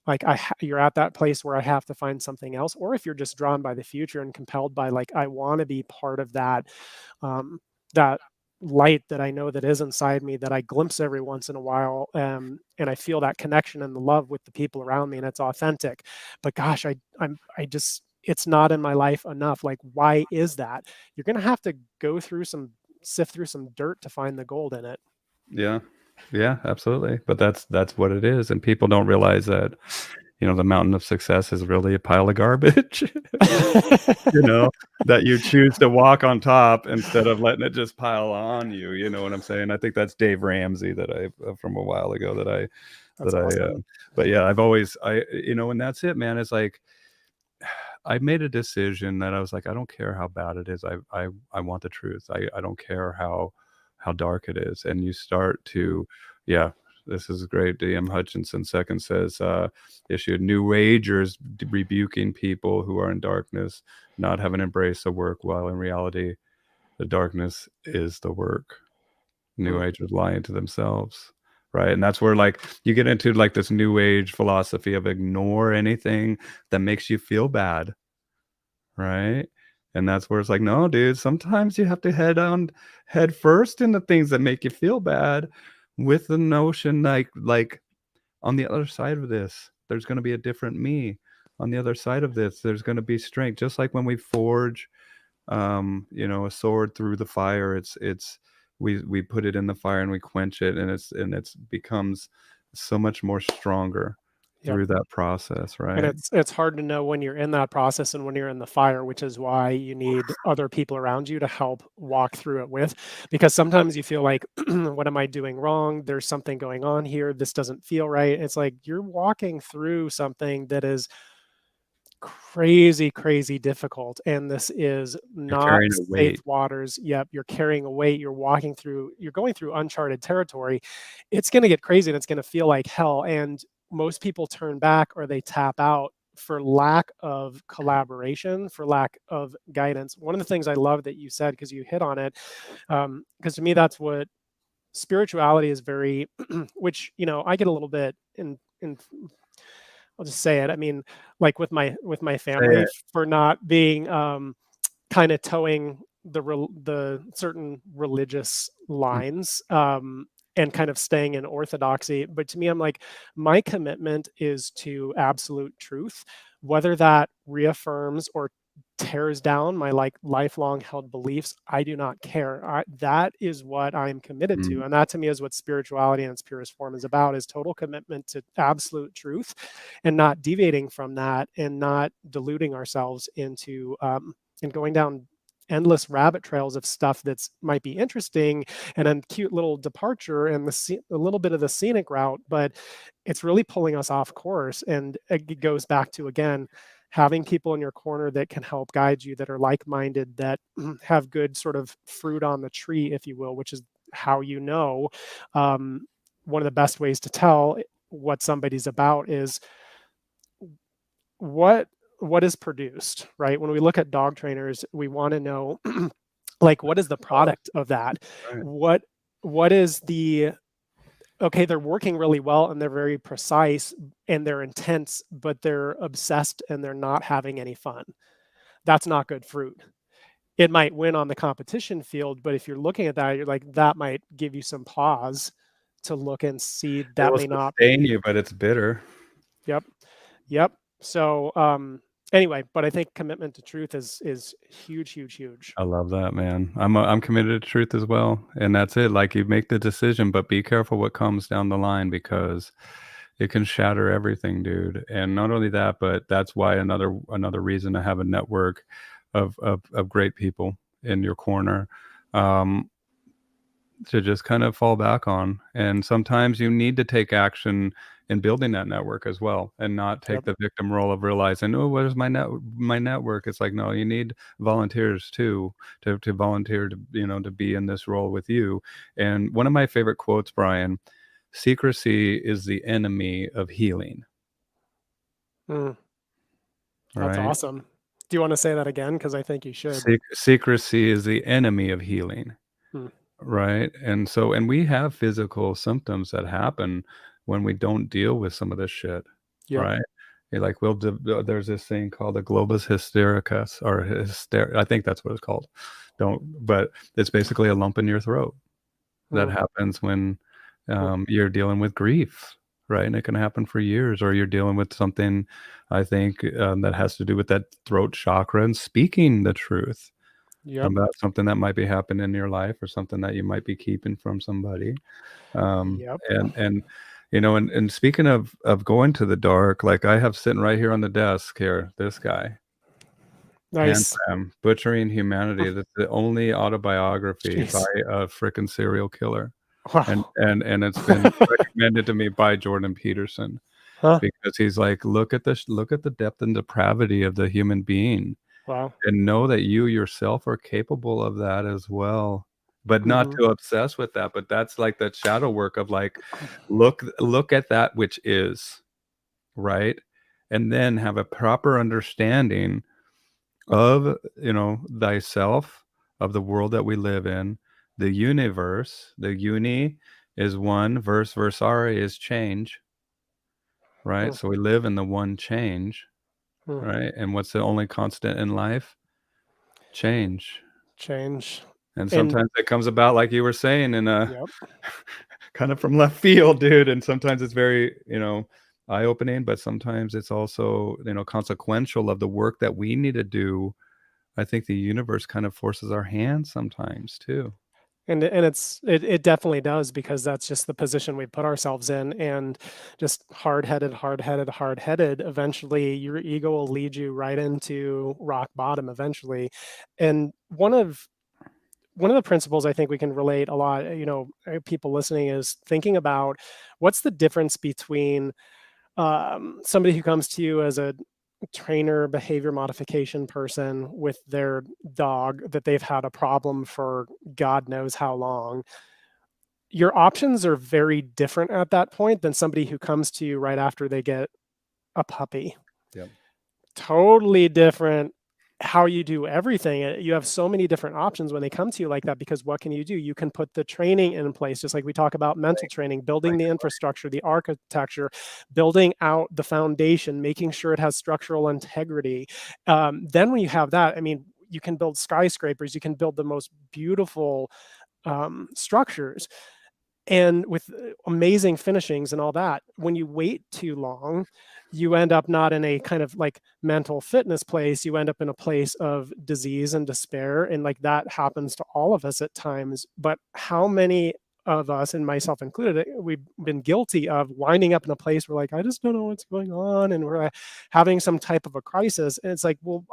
like you're at that place where I have to find something else, or if you're just drawn by the future and compelled by like I want to be part of that, um, that light that I know that is inside me that I glimpse every once in a while, and I feel that connection and the love with the people around me, and it's authentic. But gosh, I just it's not in my life enough. Like, why is that? You're gonna have to go through some sift through some dirt to find the gold in it. Yeah. Yeah, absolutely. But that's what it is, and people don't realize that, the mountain of success is really a pile of garbage, you know, that you choose to walk on top instead of letting it just pile on you, you know what I'm saying? I think that's Dave Ramsey that from a while ago That's awesome. but yeah, and that's it, man. It's like I made a decision that I was like, I don't care how bad it is. I want the truth. I don't care how dark it is. And you start to, yeah, this is great. D.M. Hutchinson second says, issued New Agers rebuking people who are in darkness, not having embraced the work, while in reality, the darkness is the work. New Mm, Agers lying to themselves. Right. And that's where like you get into like this new age philosophy of ignore anything that makes you feel bad. Right. And that's where it's like, no, dude, sometimes you have to head first into things that make you feel bad with the notion like on the other side of this, there's gonna be a different me. On the other side of this, there's gonna be strength. Just like when we forge a sword through the fire, it's we put it in the fire and we quench it, and it's becomes so much more stronger yep. through that process, And right? it's hard to know when you're in that process and when you're in the fire, which is why you need other people around you to help walk through it with. Because sometimes you feel like, what am I doing wrong? There's something going on here. This doesn't feel right. It's like you're walking through something that is crazy, crazy difficult. And this is You're not carrying a safe weight. waters. Yep. You're carrying a weight. You're going through uncharted territory. It's going to get crazy and it's going to feel like hell. And most people turn back or they tap out for lack of collaboration, for lack of guidance. One of the things I love that you said, because you hit on it, because to me, that's what spirituality is very, which, I get a little bit in I'll just say it. I mean, like with my Say family it. for not being kind of towing the certain religious Mm, lines, and kind of staying in orthodoxy. But to me, I'm like, my commitment is to absolute truth, whether that reaffirms or tears down my like lifelong held beliefs. I do not care. That is what I'm committed mm, to, and that to me is what spirituality in its purest form is about: is total commitment to absolute truth, and not deviating from that, and not deluding ourselves into and going down endless rabbit trails of stuff that's might be interesting and a cute little departure and a little bit of the scenic route, but it's really pulling us off course. And it goes back to, again, having people in your corner that can help guide you, that are like-minded, that have good sort of fruit on the tree, if you will, which is how um, one of the best ways to tell what somebody's about is what what is produced, right? When we look at dog trainers, we want to know like, what is the oh, product of that? right. What is the okay, they're working really well and they're very precise and they're intense, but they're obsessed and they're not having any fun. That's not good fruit. It might win on the competition field, but if you're looking at that, you're like, that might give you some pause to look and see It that will may not. sustain you, but it's bitter. Yep. Yep. So anyway, but I think commitment to truth is huge, huge, huge. I love that, man. I'm committed to truth as well, and that's it. Like, you make the decision, but be careful what comes down the line because it can shatter everything, dude. And not only that, but that's why another reason to have a network of great people in your corner. Um, to just kind of fall back on. And sometimes you need to take action in building that network as well, and not take Yep. the victim role of realizing, oh, where's my network? It's like, no, you need volunteers too, to volunteer to to be in this role with you. And one of my favorite quotes, Brian: secrecy is the enemy of healing. Mm, that's Right? awesome. Do you want to say that again? Because I think you should. Secrecy is the enemy of healing. Mm, Right, and we have physical symptoms that happen when we don't deal with some of this shit. Yep. right? You're like, there's this thing called the Globus Hystericus, or I think that's what it's called. But it's basically a lump in your throat that Mm. happens when Mm. you're dealing with grief, right? And it can happen for years, or you're dealing with something, I think, that has to do with that throat chakra and speaking the truth Yep. about something that might be happening in your life, or something that you might be keeping from somebody. Yep. And and speaking of going to the dark, like I have sitting right here on the desk here, this guy, Nice. Handsome, Butchering Humanity. That's the only autobiography by Jeez. a freaking serial killer. And Wow. and it's been recommended to me by Jordan Peterson, Huh? because he's like, look at the depth and depravity of the human being, Wow. and know that you yourself are capable of that as well. But not Mhm. to obsess with that, but that's like that shadow work of like, look at that which is, right? And then have a proper understanding of, thyself, of the world that we live in, the universe. The uni is one, versare is change, right? Mm. So we live in the one change, Mm. right? And what's the only constant in life? Change. Change. And And sometimes it comes about, like you were saying, in a yep. kind of from left field, dude. And sometimes it's very, eye opening, but sometimes it's also, consequential of the work that we need to do. I think the universe kind of forces our hand sometimes too. And it definitely does, because that's just the position we put ourselves in, and just hard-headed, hard-headed, hard-headed, eventually your ego will lead you right into rock bottom eventually. And one of the principles I think we can relate a lot, people listening, is thinking about what's the difference between somebody who comes to you as a trainer, behavior modification person with their dog that they've had a problem for God knows how long. Your options are very different at that point than somebody who comes to you right after they get a puppy. Yep. Totally different how you do everything. You have so many different options when they come to you like that, because what can you do? You can put the training in place, just like we talk about mental training, building the infrastructure, the architecture, building out the foundation, making sure it has structural integrity. Then when you have that, I mean, you can build skyscrapers, you can build the most beautiful structures, and with amazing finishings and all that. When you wait too long, you end up not in a kind of like mental fitness place, you end up in a place of disease and despair, and like that happens to all of us at times. But how many of us, and myself included, we've been guilty of winding up in a place where like, I just don't know what's going on, and we're having some type of a crisis. And it's like, well,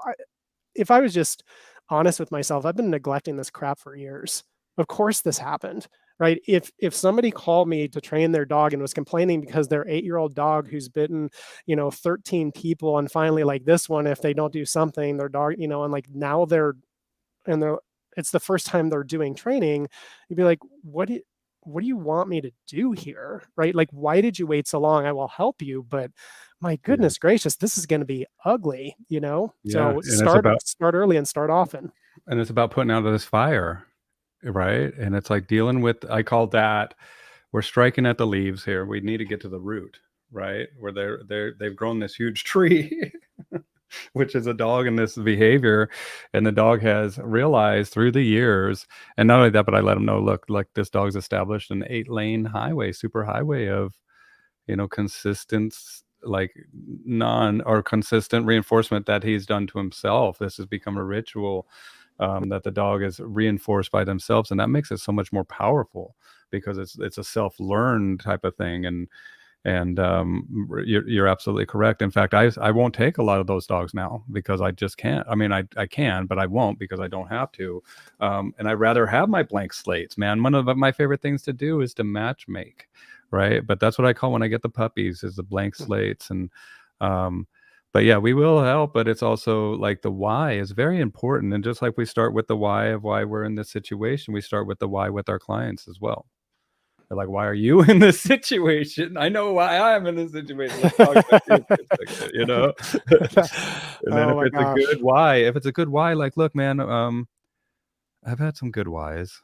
if I was just honest with myself, I've been neglecting this crap for years. Of course this happened, right? If somebody called me to train their dog and was complaining because their 8-year-old dog who's bitten, 13 people, and finally like this one, if they don't do something, their dog, and like now they're it's the first time they're doing training, you'd be like, what do you want me to do here? Right? Like, why did you wait so long? I will help you, but my Yeah. goodness gracious, this is going to be ugly, Yeah. So And it's start early and start often. about putting out this fire, right? And it's like dealing with, I call that, we're striking at the leaves here. We need to get to the root, right? Where they've grown this huge tree, which is a dog and this behavior. And the dog has realized through the years, and not only that, but I let them know, look, like this dog's established an 8-lane highway, super highway of, consistent, like non or consistent reinforcement that he's done to himself. This has become a ritual, that the dog is reinforced by themselves, and that makes it so much more powerful, because it's a self-learned type of thing. And you're absolutely correct. In fact, I won't take a lot of those dogs now, because I just can't. I mean, I can, but I won't, because I don't have to. And I'd rather have my blank slates, man. One of my favorite things to do is to match make, right? But that's what I call, when I get the puppies, is the blank slates. And but yeah, we will help, but it's also like the why is very important. And just like we start with the why of why we're in this situation, we start with the why with our clients as well. They're like, why are you in this situation? I know why I'm in this situation. Let's talk about you for a second. And then Oh if my it's a gosh. good why, like, look, man, I've had some good whys.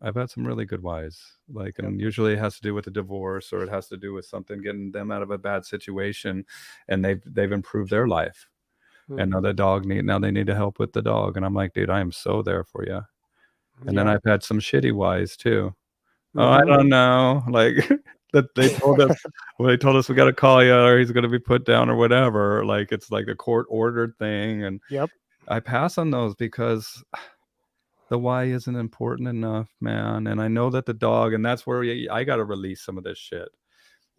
I've had some really good whys. Like, Yep. and usually it has to do with a divorce, or it has to do with something getting them out of a bad situation, and they've improved their life. And Mhm. now now they need to help with the dog, and I'm like, dude, I am so there for you. And then Yeah. I've had some shitty whys too. Oh, I Mhm. don't know, like that they told us, well, they told us we got to call you, or he's going to be put down, or whatever. Like it's like a court ordered thing, and Yep. I pass on those because the why isn't important enough, man. And I know that the dog, and that's where I got to release some of this shit,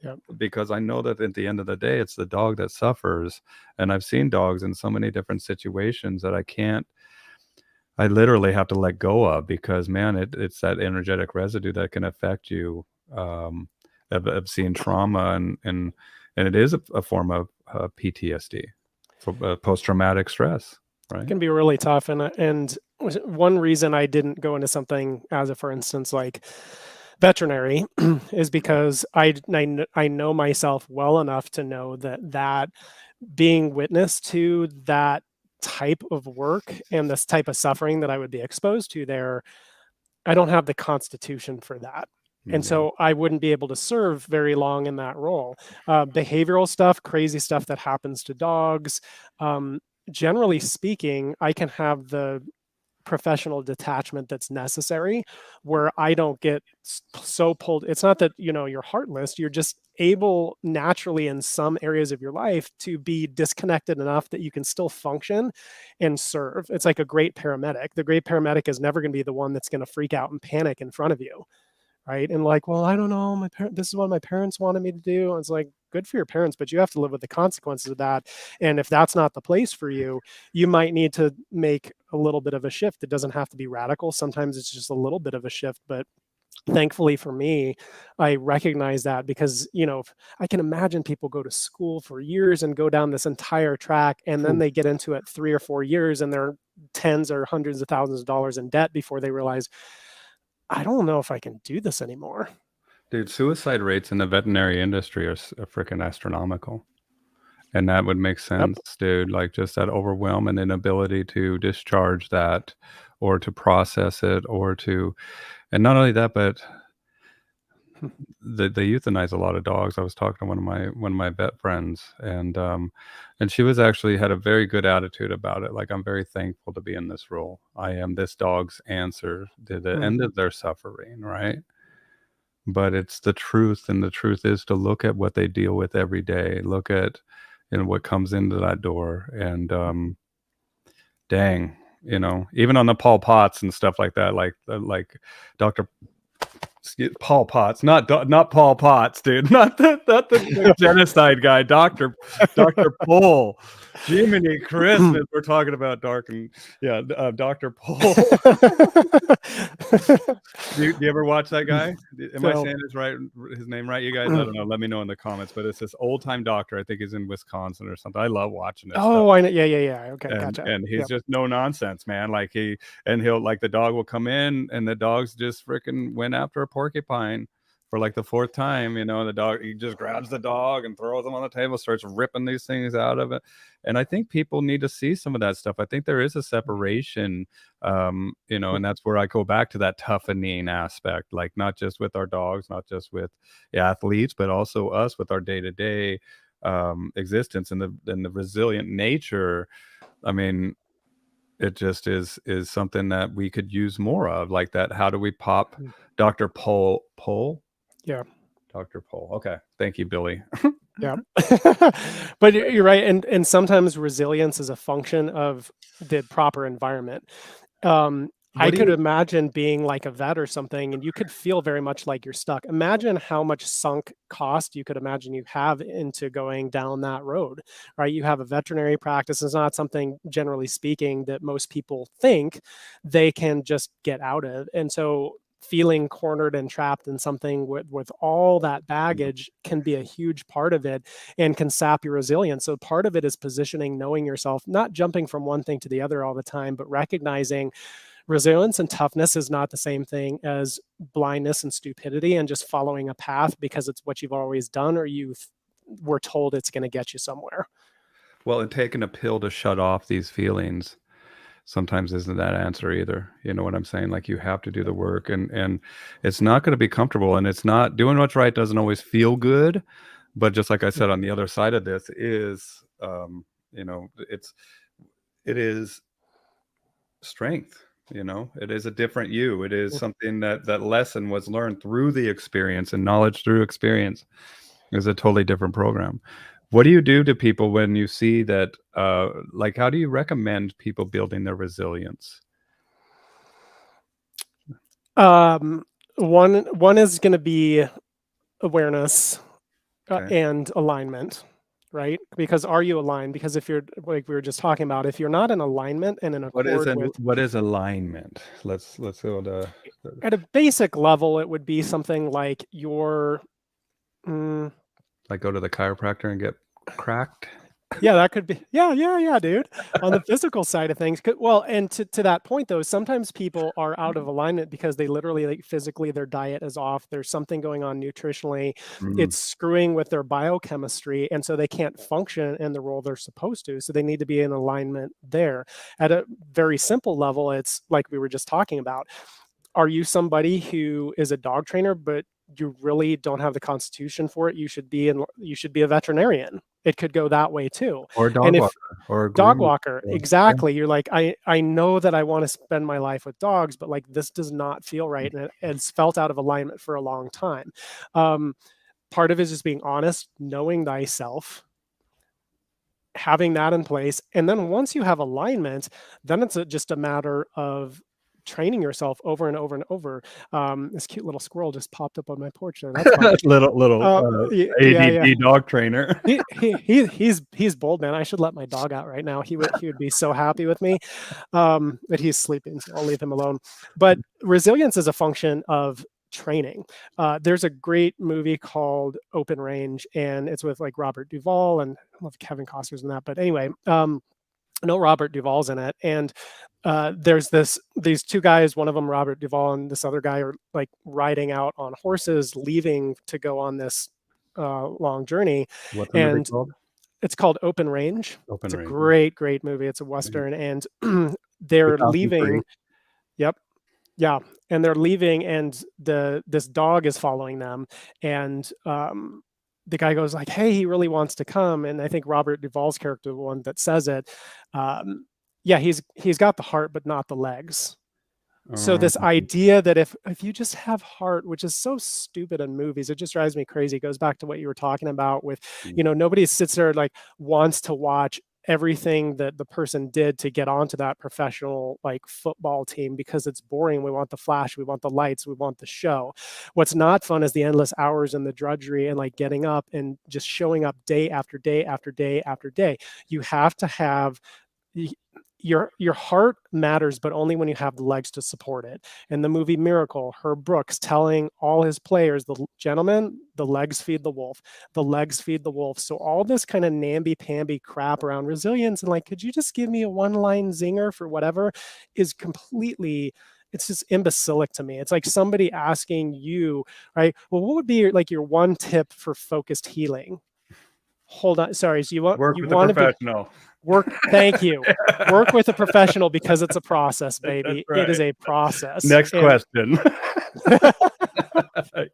Yep. because I know that at the end of the day, it's the dog that suffers. And I've seen dogs in so many different situations that I literally have to let go of, because man, it's that energetic residue that can affect you, um, of seeing trauma, and it is a form of PTSD, for post traumatic stress, It right? can be really tough, and one reason I didn't go into something as a, for instance, like veterinary, is because I know myself well enough to know that being witness to that type of work and this type of suffering that I would be exposed to there, I don't have the constitution for that. And Yeah. so I wouldn't be able to serve very long in that role. Behavioral stuff, crazy stuff that happens to dogs. Um, Generally speaking, I can have the professional detachment that's necessary where I don't get so pulled. It's not that, you're heartless, you're just able naturally in some areas of your life to be disconnected enough that you can still function and serve. It's like a great paramedic. The great paramedic is never going to be the one that's going to freak out and panic in front of you, right? And like, well, I don't know, this is what my parents wanted me to do. And it's like, good for your parents, but you have to live with the consequences of that. And if that's not the place for you, you might need to make a little bit of a shift. It doesn't have to be radical. Sometimes it's just a little bit of a shift, but thankfully for me, I recognize that because, I can imagine people go to school for years and go down this entire track, and then Phew. they get into it 3 or 4 years and they're tens or hundreds of thousands of dollars in debt before they realize, I don't know if I can do this anymore. Dude, suicide rates in the veterinary industry are freaking astronomical. And that would make Yep. sense, dude. Like just that overwhelm and inability to discharge that, or to process it, and not only that, but they euthanize a lot of dogs. I was talking to one of my vet friends, and she was actually had a very good attitude about it. Like, I'm very thankful to be in this role. I am this dog's answer to the end Mhm. of their suffering, right? But it's the truth, and the truth is to look at what they deal with every day. Look at, what comes into that door, and dang, even on the Paul Potts and stuff like that, like Dr. Paul Potts, not Paul Potts, dude, not the genocide guy, Doctor Paul. Jiminy Christmas, we're talking about Doctor Paul. Do you ever watch that guy? Am I So, saying his name right? You guys, I don't know. Let me know in the comments. But it's this old time doctor. I think he's in Wisconsin or something. I love watching this stuff. oh, I know. Yeah, yeah, yeah. Okay, and gotcha. and he's Yep. just no nonsense, man. Like he'll, like, the dog will come in, and the dog's just freaking went after a porcupine for like the fourth time. The dog, he just grabs the dog and throws him on the table, starts ripping these things out of it. And I think people need to see some of that stuff. I think there is a separation, and that's where I go back to that toughening aspect, like not just with our dogs, not just with athletes, but also us with our day-to-day existence, and the resilient nature. I mean, it just is something that we could use more of, like that. How do we pop Dr. Pole? Yeah. Dr. Pole. Okay. Thank you, Billy. Yeah. But you're right, and sometimes resilience is a function of the proper environment. I What do could you imagine being like a vet or something, and you could feel very much like you're stuck. Imagine how much sunk cost you could imagine you have into going down that road, right? You have a veterinary practice. It's not something, generally speaking, that most people think they can just get out of. And so feeling cornered and trapped in something with all that baggage can be a huge part of it and can sap your resilience. So part of it is positioning, knowing yourself, not jumping from one thing to the other all the time, but recognizing resilience and toughness is not the same thing as blindness and stupidity and just following a path because it's what you've always done or you were told it's going to get you somewhere. Well, and taking a pill to shut off these feelings. sometimes isn't that answer either. You know what I'm saying? Like, you have to do the work, and it's not gonna be comfortable, and it's not doing what's right doesn't always feel good, but just like I said, on the other side of this is, you know, it is strength, you know? It is a different you. It is something that lesson was learned through the experience, and knowledge through experience is a totally different program. What do you do to people when you see that, like, how do you recommend people building their resilience? Um, one is going to be awareness Okay. and alignment, right? Because are you aligned? Because if you're, like we were just talking about, if you're not in alignment and in accord with, What is alignment? Let's go to at a basic level, it would be something like your, like, go to the chiropractor and get cracked? yeah, that could be, yeah, dude. On the physical side of things, well, and to that point though, sometimes people are out of alignment because they literally, like, physically their diet is off. There's something going on nutritionally. Mm. It's screwing with their biochemistry, and so they can't function in the role they're supposed to. So they need to be in alignment there. At a very simple level, it's like we were just talking about. Are you somebody who is a dog trainer, but you really don't have the constitution for it? You should be a veterinarian. It could go that way too. Or a And dog if walker, or a dog groomer, walker, or yeah. exactly. You're like, I know that I want to spend my life with dogs, but like this does not feel right, and it's felt out of alignment for a long time. Part of it is just being honest, knowing thyself, having that in place, and then once you have alignment, then it's just a matter of training yourself over and over and over. This cute little squirrel just popped up on my porch there. That's fun. Little, Yeah. ADD dog trainer. He's bold, man. I should let my dog out right now. He would be so happy with me. But he's sleeping, so I'll leave him alone. But resilience is a function of training. There's a great movie called Open Range, and it's with like Robert Duvall, and I don't know if Kevin Costner's in that, but anyway, no, Robert Duvall's in it, and there's these two guys. One of them, Robert Duvall, and this other guy are like riding out on horses, leaving to go on this long journey. What's the movie And called? it's called Open Range. Open It's a Range. great movie. It's a Western, and they're 2003. leaving. Yep. Yeah. And they're leaving, and this dog is following them. And the guy goes like, "Hey, he really wants to come." And I think Robert Duvall's character, the one that says it, yeah, he's got the heart, but not the legs. So this idea that if you just have heart, which is so stupid in movies, it just drives me crazy. It goes back to what you were talking about with, nobody sits there like wants to watch everything that the person did to get onto that professional like football team because it's boring. We want the flash, we want the lights, we want the show. What's not fun is the endless hours and the drudgery and like getting up and just showing up day after day after day after day. You have to have your heart matters, but only when you have the legs to support it. In the movie Miracle, Herb Brooks telling all his players, the gentlemen, the legs feed the wolf, the legs feed the wolf. So all this kind of namby-pamby crap around resilience and like, could you just give me a one-line zinger for whatever, is completely, it's just imbecilic to me. It's like somebody asking you, right, well, what would be your one tip for focused healing? Hold on, sorry. So you want Work you with a want to professional. thank you. Work with a professional because it's a process, baby. Right. It is a process. Next question.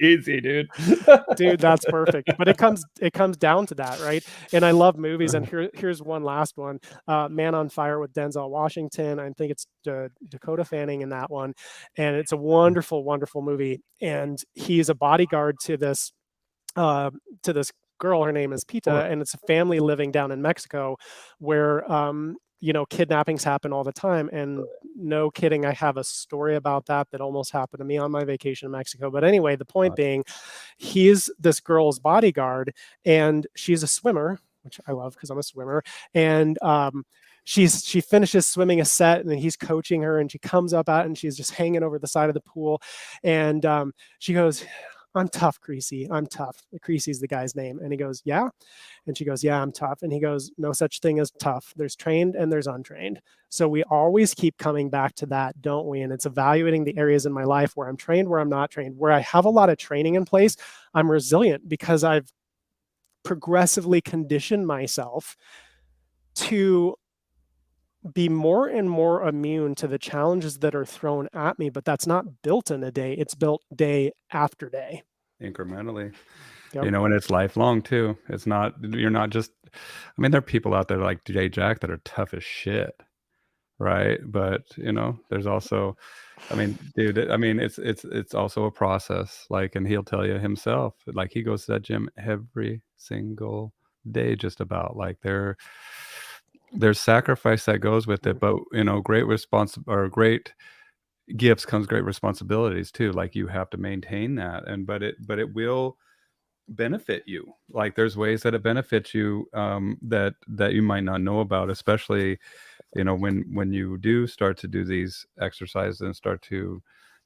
Easy, dude. Dude, that's perfect. But it comes down to that, right? And I love movies. And here's one last one: Man on Fire with Denzel Washington. I think it's Dakota Fanning in that one, and it's a wonderful, wonderful movie. And he's a bodyguard to this girl. Her name is Pita, and it's a family living down in Mexico where kidnappings happen all the time. And no kidding, I have a story about that almost happened to me on my vacation in Mexico. But anyway, the point being, he's this girl's bodyguard, and she's a swimmer, which I love because I'm a swimmer. And she finishes swimming a set, and he's coaching her, and she comes up out, and she's just hanging over the side of the pool, and she goes, "I'm tough, Creasy. I'm tough." Creasy's the guy's name. And he goes, "Yeah?" And she goes, "Yeah, I'm tough." And he goes, "No such thing as tough. There's trained and there's untrained." So we always keep coming back to that, don't we? And it's evaluating the areas in my life where I'm trained, where I'm not trained. Where I have a lot of training in place, I'm resilient because I've progressively conditioned myself to be more and more immune to the challenges that are thrown at me, but that's not built in a day. It's built day after day. Incrementally, Yep. and it's lifelong too. It's not, you're not just, I mean, there are people out there like Jay Jack that are tough as shit, right? But, there's also, I mean, dude, I mean, it's also a process, like, and he'll tell you himself, like, he goes to that gym every single day, just about, like, there's sacrifice that goes with it, but, great gifts comes great responsibilities too, like, you have to maintain that, but it will benefit you. Like, there's ways that it benefits you, that you might not know about, especially, when you do start to do these exercises and start to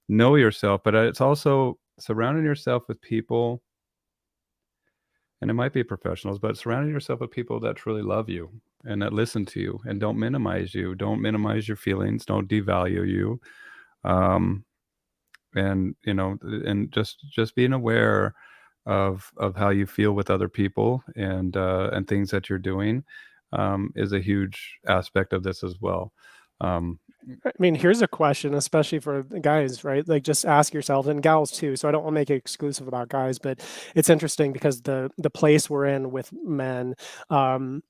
know yourself. But it's also surrounding yourself with people, and it might be professionals, but surrounding yourself with people that truly love you and that listen to you and don't minimize you, don't minimize your feelings, don't devalue you. Um, and just being aware of how you feel with other people, and things that you're doing, is a huge aspect of this as well. Um, I mean, here's a question, especially for the guys, right? Like, just ask yourself, and gals too. So I don't want to make it exclusive about guys, but it's interesting because the place we're in with men, um,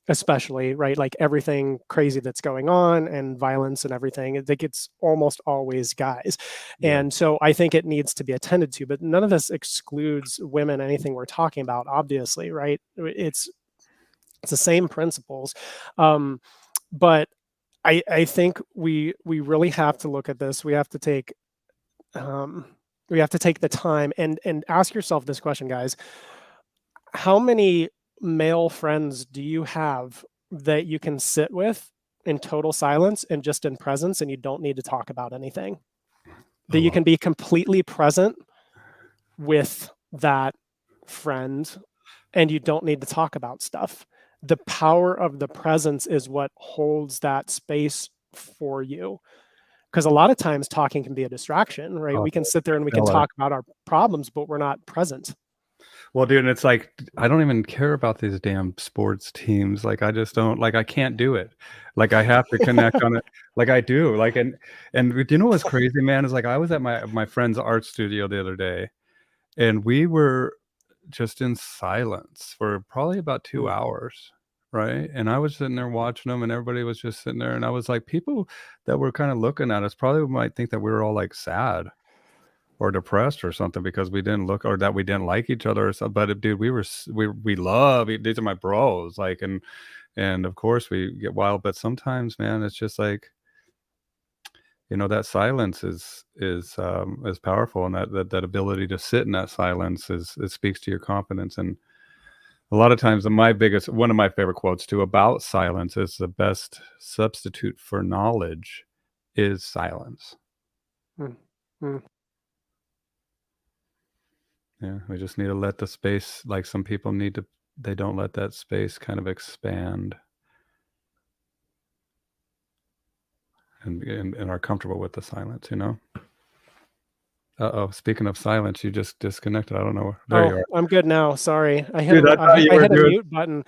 especially, right? Like everything crazy that's going on and violence and everything, I think it's almost always guys. yeah. And so I think it needs to be attended to, but none of this excludes women, anything we're talking about, obviously, right? It's the same principles. Um, but I think we really have to look at this. Um, we have to take the time and ask yourself this question, guys. How many male friends do you have that you can sit with in total silence and just in presence, and you don't need to talk about anything? A That you lot. can be completely present with that friend and you don't need to talk about stuff. The power of the presence is what holds that space for you. Because a lot of times talking can be a distraction, right? Oh, We can sit there and we can Stella. talk about our problems, but we're not present. Well, dude, and it's like, I don't even care about these damn sports teams. Like, I just don't, like, I can't do it. Like, I have to connect on it. Like, I do. Like, and do you know what's crazy, man? Is like, I was at my friend's art studio the other day, and we were just in silence for probably about 2 Mm. hours, right? And I was sitting there watching them, and everybody was just sitting there, and I was like, people that were kinda looking at us probably might think that we were all, like, sad or depressed or something because we didn't look, or that we didn't like each other or something. But, dude, we love e these are my bros, like, and of course we get wild, but sometimes, man, it's just like, that silence is powerful, and that ability to sit in that silence, it speaks to your confidence. And a lot of times, one of my favorite quotes too about silence is, the best substitute for knowledge is silence. Mm. Mm. Yeah, we just need to let the space, like, some people they don't let that space kind of expand, and are comfortable with the silence. Uh-oh, speaking of silence, you just disconnected. I don't know. There you Oh, are. I'm good now. Sorry. Dude, I thought you I were hit a doing mute button.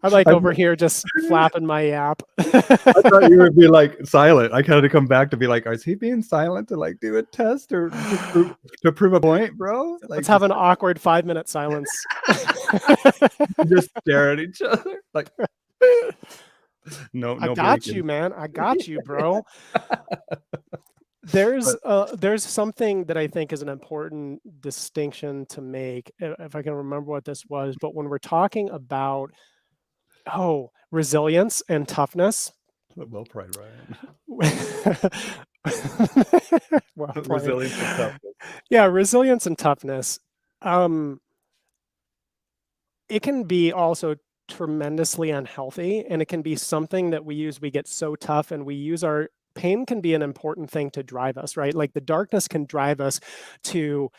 I'm like I over here just flapping my yap. I thought you would be, like, silent. I had to come back to be like, "Is he being silent to, like, do a test or to prove a point, bro?" Let's Like, have an awkward 5-minute silence. just stare at each other, like, no I no got you, blinking. man. I got you, bro. But There's something that I think is an important distinction to make, if I can remember what this was, but when we're talking about, resilience and toughness. well played, Ryan. Well played. Resilience and toughness. Yeah, resilience and toughness. Um, it can be also tremendously unhealthy, and it can be something that we get so tough, and we use our pain can be an important thing to drive us, right? Like the darkness can drive us to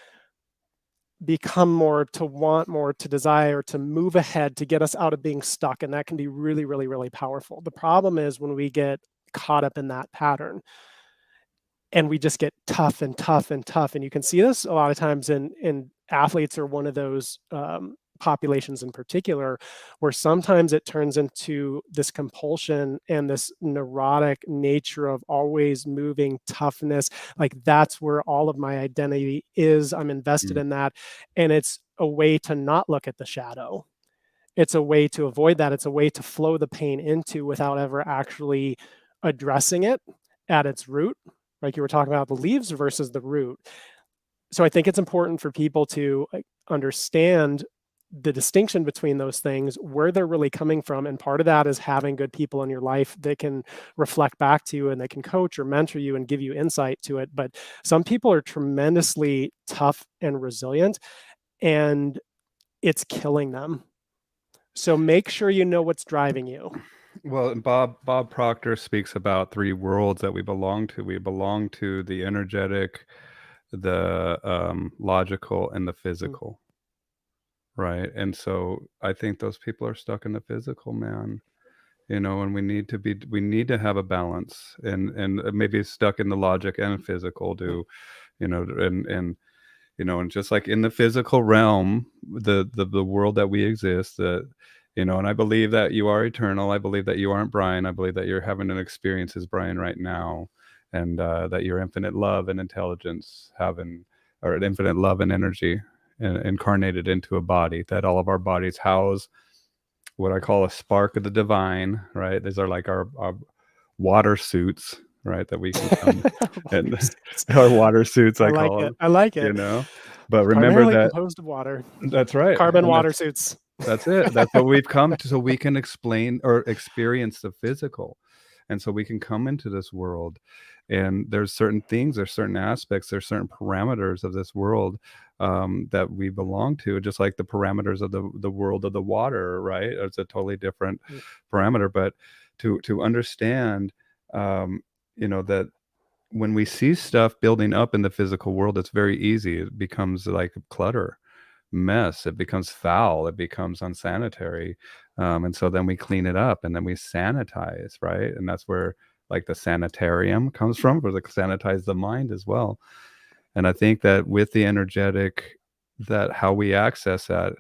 become more, to want more, to desire, to move ahead, to get us out of being stuck. And that can be really, really, really powerful. The problem is when we get caught up in that pattern and we just get tough and tough and tough. And you can see this a lot of times in athletes are one of those populations in particular, where sometimes it turns into this compulsion and this neurotic nature of always moving toughness. Like that's where all of my identity is. I'm invested Mm. in that. And it's a way to not look at the shadow. It's a way to avoid that. It's a way to flow the pain into without ever actually addressing it at its root. Like you were talking about the leaves versus the root. So I think it's important for people to understand the distinction between those things, where they're really coming from. And part of that is having good people in your life that can reflect back to you and they can coach or mentor you and give you insight to it. But some people are tremendously tough and resilient, and it's killing them. So make sure you know what's driving you. Well, Bob Proctor speaks about three worlds that we belong to. We belong to the energetic, the logical, and the Mm. physical, right? And so I think those people are stuck in the physical, man. And we need to have a balance, and maybe stuck in the logic and physical Mm. to, and just like in the physical realm, the world that we exist, and I believe that you are eternal. I believe that you aren't Brian. I believe that you're having an experience as Brian right now, and that your infinite love and intelligence or an infinite love and energy incarnated into a body, that all of our bodies house what I call a spark of the divine, right? These are like our water suits, right? That we can come and our water suits, I I like call it. them, I like you it. know. But remember Primarily that composed of water, that's right, carbon and water suits. that's it. That's what we've come to, so we can explain or experience the physical, and so we can come into this world. And there's certain things, there's certain aspects, there's certain parameters of this world that we belong to, just like the parameters of the world of the water, right? It's a totally different Mm. parameter. But to understand, that when we see stuff building up in the physical world, it's very easy. It becomes like clutter, mess. It becomes foul. It becomes unsanitary. And so then we clean it up and then we sanitize, right? And that's where like the sanitarium comes from, for the sanitize the mind as well. And I think that with the energetic, that how we access that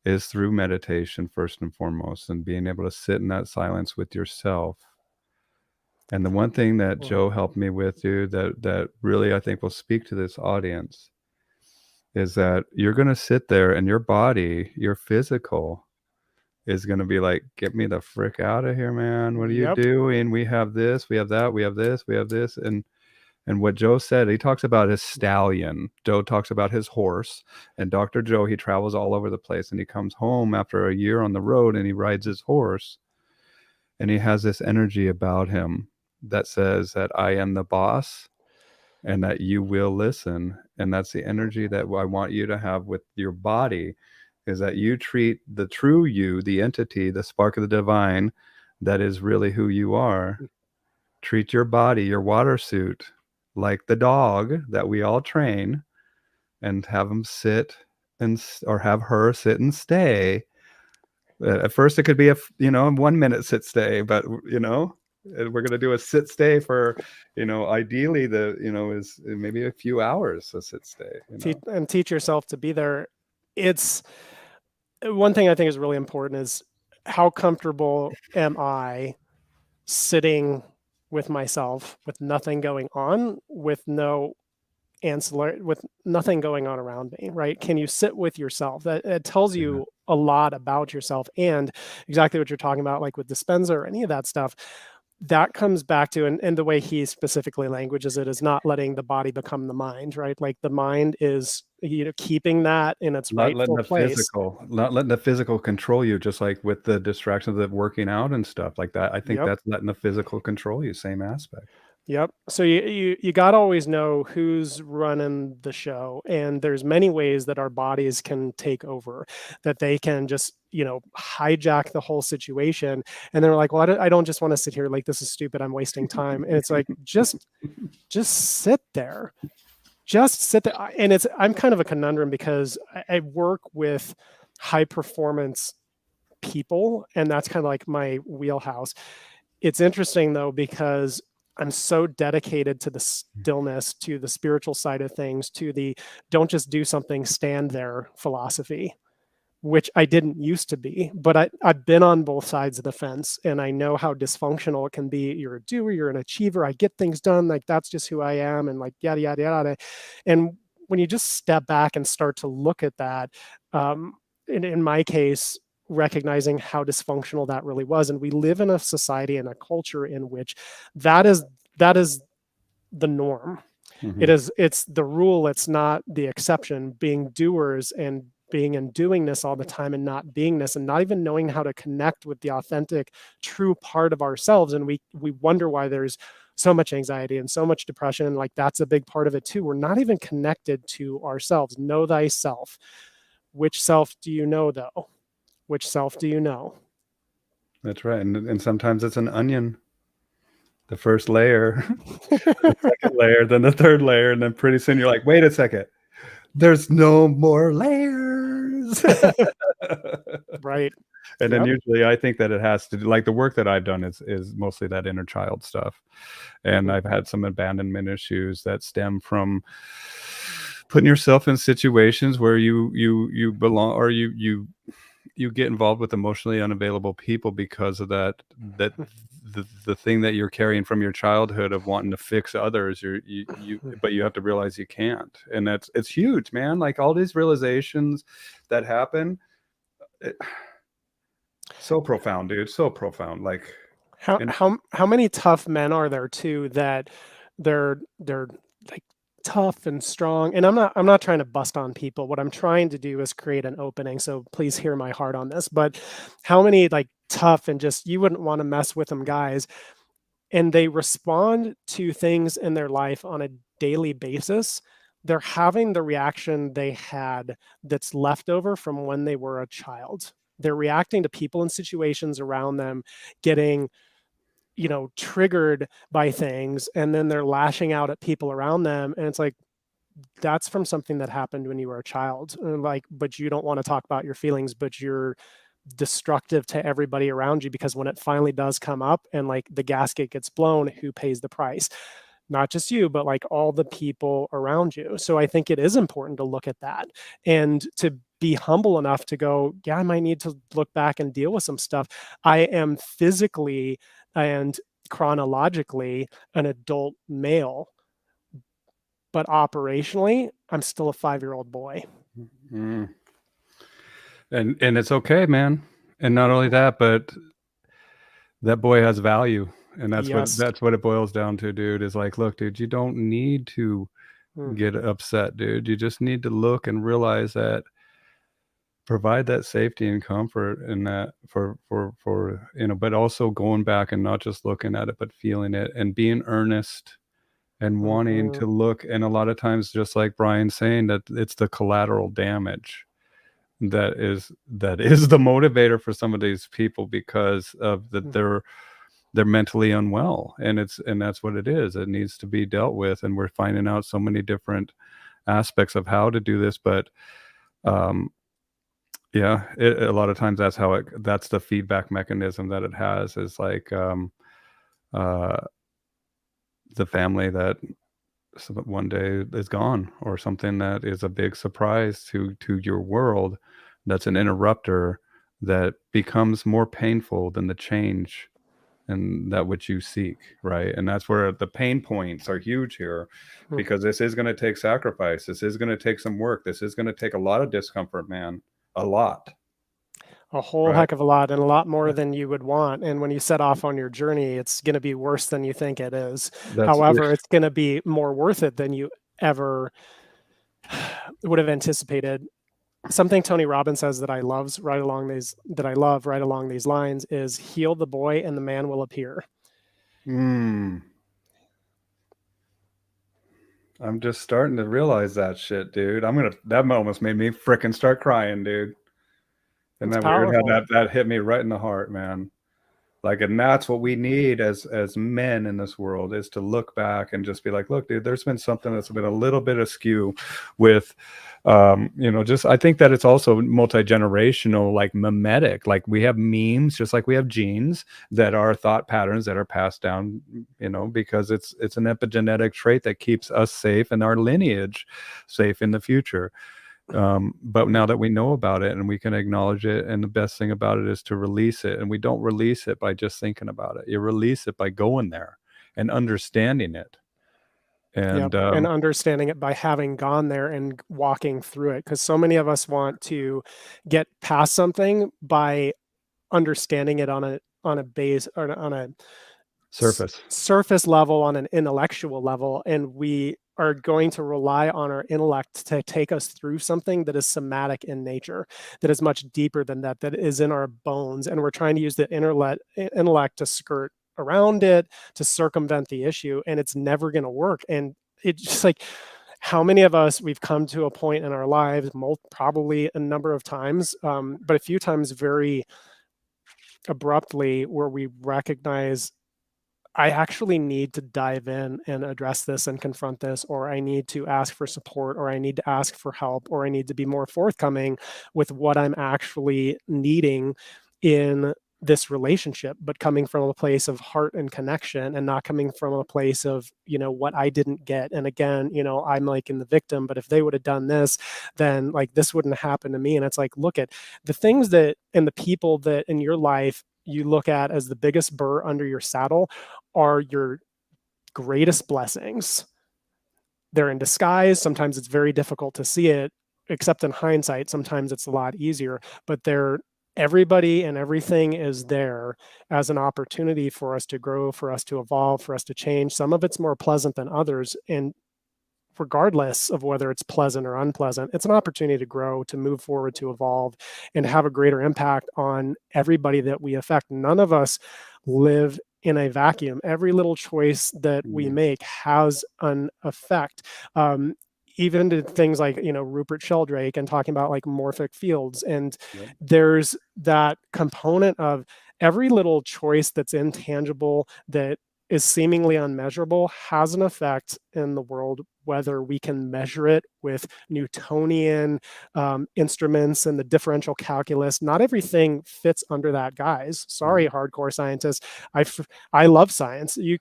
is through meditation first and foremost, and being able to sit in that silence with yourself. And the one thing that Well, Joe helped me with, dude, that really I think will speak to this audience, is that you're going to sit there and your body, your physical, is going to be like, get me the frick out of here, man. What are you yep. doing? We have this, we have that, we have this, we have this. And what Joe said, he talks about his stallion. Joe talks about his horse. And Dr. Joe, he travels all over the place, and he comes home after a year on the road and he rides his horse. And he has this energy about him that says that I am the boss and that you will listen. And that's the energy that I want you to have with your body, is that you treat the true you, the entity, the spark of the divine, that is really who you are. Treat your body, your water suit, like the dog that we all train, and have them sit or have her sit and stay. At first it could be a 1 minute sit stay, but we're going to do a sit stay for, ideally is maybe a few hours a sit stay, And teach yourself to be there. It's one thing I think is really important is how comfortable am I sitting with myself with nothing going on, with no ancillary, with nothing going on around me, right? Can you sit with yourself? That it tells Yeah. you a lot about yourself, and exactly what you're talking about, like with Dispenza or any of that stuff. That comes back to, and the way he specifically languages it is not letting the body become the mind, right? Like the mind is, keeping that in its rightful place. Not letting the physical control you, just like with the distractions of working out and stuff like that. I think Yep. that's letting the physical control you, same aspect. Yep. So you got to always know who's running the show, and there's many ways that our bodies can take over, that they can just hijack the whole situation. And they're like, well, I don't just want to sit here, like this is stupid, I'm wasting time. And it's like, just sit there, just sit there. And I'm kind of a conundrum because I work with high performance people, and that's kind of like my wheelhouse. It's interesting though, because I'm so dedicated to the stillness, to the spiritual side of things, to the don't just do something, stand there philosophy. which I didn't used to be, but I've been on both sides of the fence, and I know how dysfunctional it can be. You're a doer, you're an achiever, I get things done, like that's just who I am, and like yada yada yada. And when you just step back and start to look at that, um, in my case, recognizing how dysfunctional that really was, and we live in a society and a culture in which that is the norm. Mhm. It's the rule, it's not the exception. Being doers and being and doing this all the time and not beingness and not even knowing how to connect with the authentic, true part of ourselves. And we wonder why there's so much anxiety and so much depression. Like that's a big part of it too. We're not even connected to ourselves. Know thyself. Which self do you know though? Which self do you know? That's right. And sometimes it's an onion. The first layer, the second layer, then the third layer, and then pretty soon you're like, wait a second, there's no more layers. Right. And then Yep. usually I think that it has to do, like the work that I've done is mostly that inner child stuff. And Mhm. I've had some abandonment issues that stem from putting yourself in situations where you belong, or you get involved with emotionally unavailable people because of that the thing that you're carrying from your childhood of wanting to fix others. But you have to realize you can't, and it's huge, man. Like all these realizations that happen, it, so profound, dude, so profound. Like, How and how many tough men are there too that they're like tough and strong? And I'm not trying to bust on people. What I'm trying to do is create an opening. So please hear my heart on this. But how many like tough and just you wouldn't want to mess with them guys, and they respond to things in their life on a daily basis. They're having the reaction they had that's left over from when they were a child. They're reacting to people and situations around them, getting triggered by things, and then they're lashing out at people around them, and it's like that's from something that happened when you were a child. And like, but you don't want to talk about your feelings, but you're destructive to everybody around you because when it finally does come up and like the gasket gets blown, who pays the price? Not just you, but like all the people around you. So I think it is important to look at that and to be humble enough to go, yeah, I might need to look back and deal with some stuff. I am physically and chronologically an adult male, but operationally, I'm still a 5-year-old boy. mm, and it's okay, man. And not only that, but that boy has value. And Yes. that's what it boils down to, dude, is like, look, dude, you don't need to Mm, get upset, dude. You just need to look and realize that, provide that safety and comfort, and that for but also going back and not just looking at it, but feeling it and being earnest and wanting mhm, to look. And a lot of times, just like Brian's saying, that it's the collateral damage that is the motivator for some of these people, because of that mm, they're mentally unwell, and that's what it is. It needs to be dealt with, and we're finding out so many different aspects of how to do this. But um yeah, a lot of times that's the feedback mechanism that it has, is like uh the family that one day is gone, or something that is a big surprise to your world, that's an interrupter that becomes more painful than the change and that which you seek, right? And that's where the pain points are huge here, mm. because this is going to take sacrifice, this is going to take some work, this is going to take a lot of discomfort, man, a lot, A whole right? heck of a lot and a lot more than you would want. And when you set off on your journey, it's going to be worse than you think it is. That's However, it's going to be more worth it than you ever would have anticipated. Something Tony Robbins says that I love right along these lines is heal the boy and the man will appear. mm, I'm just starting to realize that shit, dude. That almost made me fricking start crying, dude. Isn't It's that weird how powerful. that hit me right in the heart, man? Like, and that's what we need as men in this world, is to look back and just be like, look, dude, there's been something that's been a little bit askew with, just, I think that it's also multi-generational, like mimetic. Like we have memes, just like we have genes that are thought patterns that are passed down, because it's an epigenetic trait that keeps us safe and our lineage safe in the future. But now that we know about it and we can acknowledge it, and the best thing about it is to release it. And we don't release it by just thinking about it. You release it by going there and understanding it. Yep, And and understanding it by having gone there and walking through it, because so many of us want to get past something by understanding it on a base or on a surface. surface level, on an intellectual level, and we are going to rely on our intellect to take us through something that is somatic in nature, that is much deeper than that, that is in our bones, and we're trying to use the intellect to skirt around it, to circumvent the issue, and it's never going to work. And it's just like, how many of us, we've come to a point in our lives, probably a number of times, but a few times very abruptly, where we recognize, I actually need to dive in and address this and confront this, or I need to ask for support, or I need to ask for help, or I need to be more forthcoming with what I'm actually needing in this relationship, but coming from a place of heart and connection, and not coming from a place of, what I didn't get. And again, I'm like in the victim, but if they would have done this, then like this wouldn't happen to me. And it's like, look at the things that, and the people that in your life you look at as the biggest burr under your saddle are your greatest blessings. They're in disguise. Sometimes it's very difficult to see it, except in hindsight. Sometimes it's a lot easier, but everybody and everything is there as an opportunity for us to grow, for us to evolve, for us to change. Some of it's more pleasant than others. And regardless of whether it's pleasant or unpleasant, it's an opportunity to grow, to move forward, to evolve, and have a greater impact on everybody that we affect. None of us live in a vacuum. Every little choice that we make has an effect. Even to things like, Rupert Sheldrake, and talking about like morphic fields. And Yep. there's that component of every little choice that's intangible, that is seemingly unmeasurable, has an effect in the world, whether we can measure it with Newtonian instruments and the differential calculus. Not everything fits under that, guys. Sorry, hardcore scientists. I love science. You're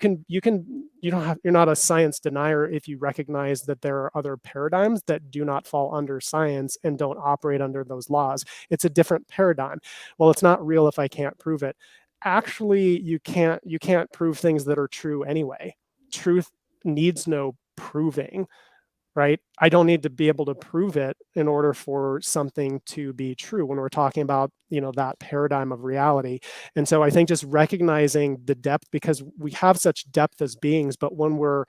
not a science denier if you recognize that there are other paradigms that do not fall under science and don't operate under those laws. It's a different paradigm. Well, it's not real if I can't prove it. Actually, you can't prove things that are true anyway. Truth needs no proving, right? I don't need to be able to prove it in order for something to be true when we're talking about, that paradigm of reality. And so I think just recognizing the depth, because we have such depth as beings, but when we're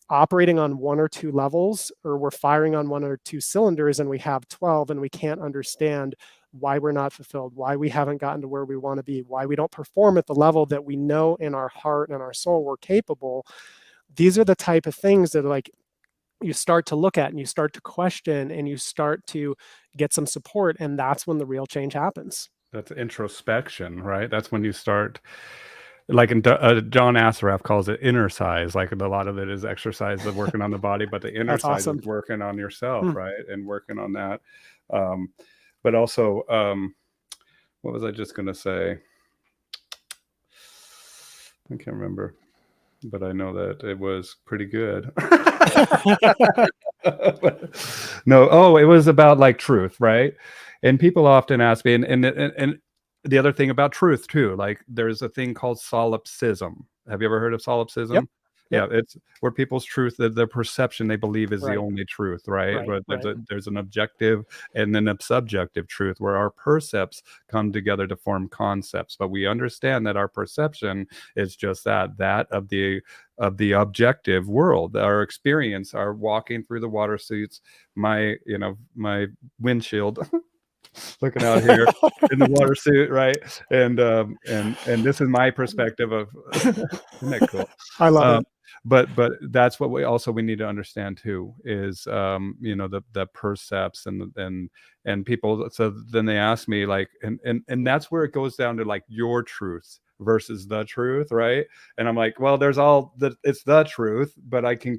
operating on one or two levels, or we're firing on one or two cylinders, and we have 12, and we can't understand why we're not fulfilled, why we haven't gotten to where we want to be, why we don't perform at the level that we know in our heart and our soul we're capable. These are the type of things that, like, you start to look at, and you start to question, and you start to get some support, and that's when the real change happens. That's introspection, right? That's when you start, like John Assaraf calls it inner size. Like a lot of it is exercise of working on the body, but the inner That's side awesome. is working on yourself, right? And working on that. But also, what was I just going to say? I can't remember, but I know that it was pretty good. No, it was about like truth, right? And people often ask me, and the other thing about truth too, like there's a thing called solipsism. Have you ever heard of solipsism? Yep. Yeah, it's where people's truth, their perception, they believe is the Right. only truth, right? Right. But Right. there's an objective and then a subjective truth where our percepts come together to form concepts. But we understand that our perception is just that of the objective world, our experience, our walking through the water suits, my windshield, looking out here in the water suit, right? And this is my perspective of isn't that cool? I love Um, it. but that's what we need to understand too is the percepts and people. So then they ask me like, and that's where it goes down to like your truth versus the truth, right? And I'm like, well, it's the truth, but I can